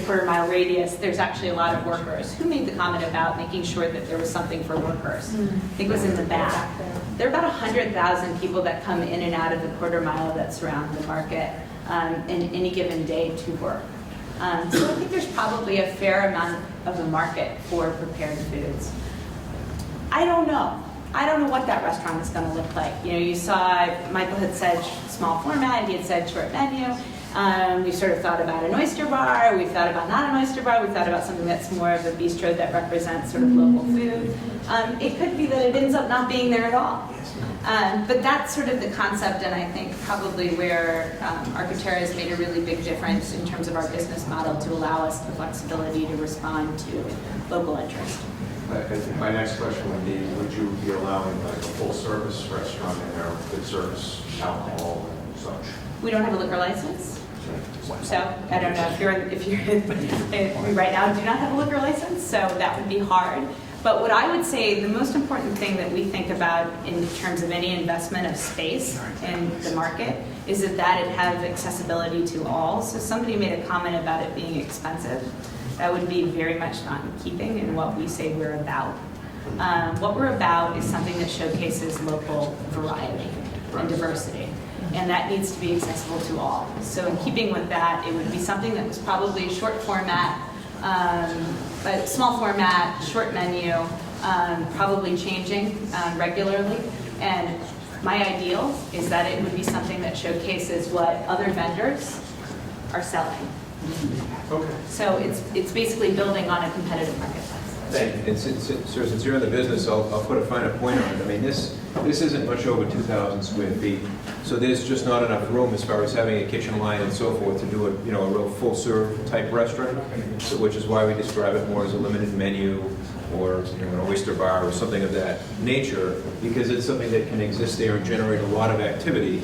for a mile radius, there's actually a lot of workers. Who made the comment about making sure that there was something for workers? I think it was in the back. There are about 100,000 people that come in and out of the quarter mile that surround the market in any given day to work. So I think there's probably a fair amount of a market for prepared foods. I don't know. I don't know what that restaurant is going to look like. You know, you saw Michael had said small format, he had said short menu. We sort of thought about an oyster bar, we thought about not an oyster bar, we thought about something that's more of a bistro that represents sort of local food. It could be that it ends up not being there at all. But that's sort of the concept, and I think probably where Architectura has made a really big difference in terms of our business model to allow us the flexibility to respond to local interest. I think my next question would be, would you be allowing like a full-service restaurant in there that serves alcohol and such? We don't have a liquor license, so I don't know if you're right now do not have a liquor license, so that would be hard. But what I would say, the most important thing that we think about in terms of any investment of space in the market is that it has accessibility to all. So somebody made a comment about it being expensive. That would be very much not in keeping in what we say we're about. What we're about is something that showcases local variety and diversity. And that needs to be accessible to all. So in keeping with that, it would be something that was probably short format, but small format, short menu, probably changing regularly. And my ideal is that it would be something that showcases what other vendors are selling. Okay. So it's basically building on a competitive marketplace. Thank you. Sir, since you're in the business, I'll put a finer point on it. I mean, this isn't much over 2,000 square feet, so there's just not enough room as far as having a kitchen line and so forth to do a real full-serve type restaurant, so, which is why we describe it more as a limited menu or an oyster bar or something of that nature, because it's something that can exist there and generate a lot of activity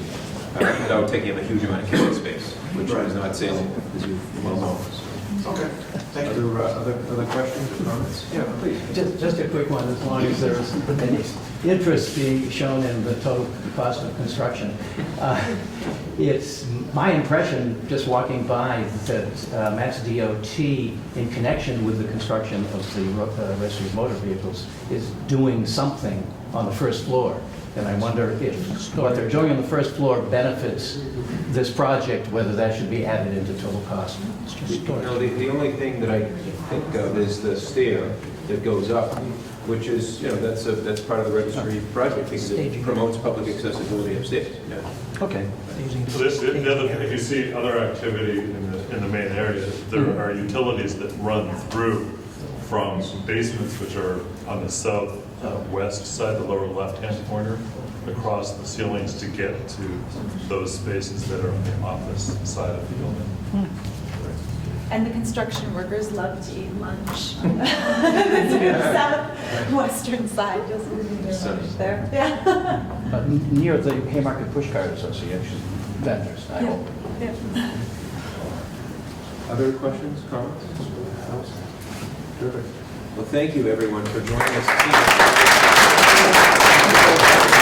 without taking up a huge amount of kitchen space, which is not salable, as you well know. Okay. Thank you. Other questions or comments? Yeah, please. Just a quick one, as long as there's any interest being shown in the total cost of construction. It's my impression, just walking by, that Mass DOT, in connection with the construction of the registry of motor vehicles, is doing something on the first floor. And I wonder if what they're doing on the first floor benefits this project, whether that should be added into total cost. No, the only thing that I think of is the stair that goes up, which is, that's part of the registry project because it promotes public accessibility upstairs. Yeah. Okay. So if you see other activity in the main area, there are utilities that run through from basements, which are on the southwest side, the lower left-hand corner, across the ceilings to get to those spaces that are on the office side of the building. And the construction workers love to eat lunch. The southwestern side, you'll see their lunch there. Yeah. Near the Haymarket Pushcart Association vendors, I hope. Yeah. Other questions, comments? Terrific. Well, thank you, everyone, for joining us.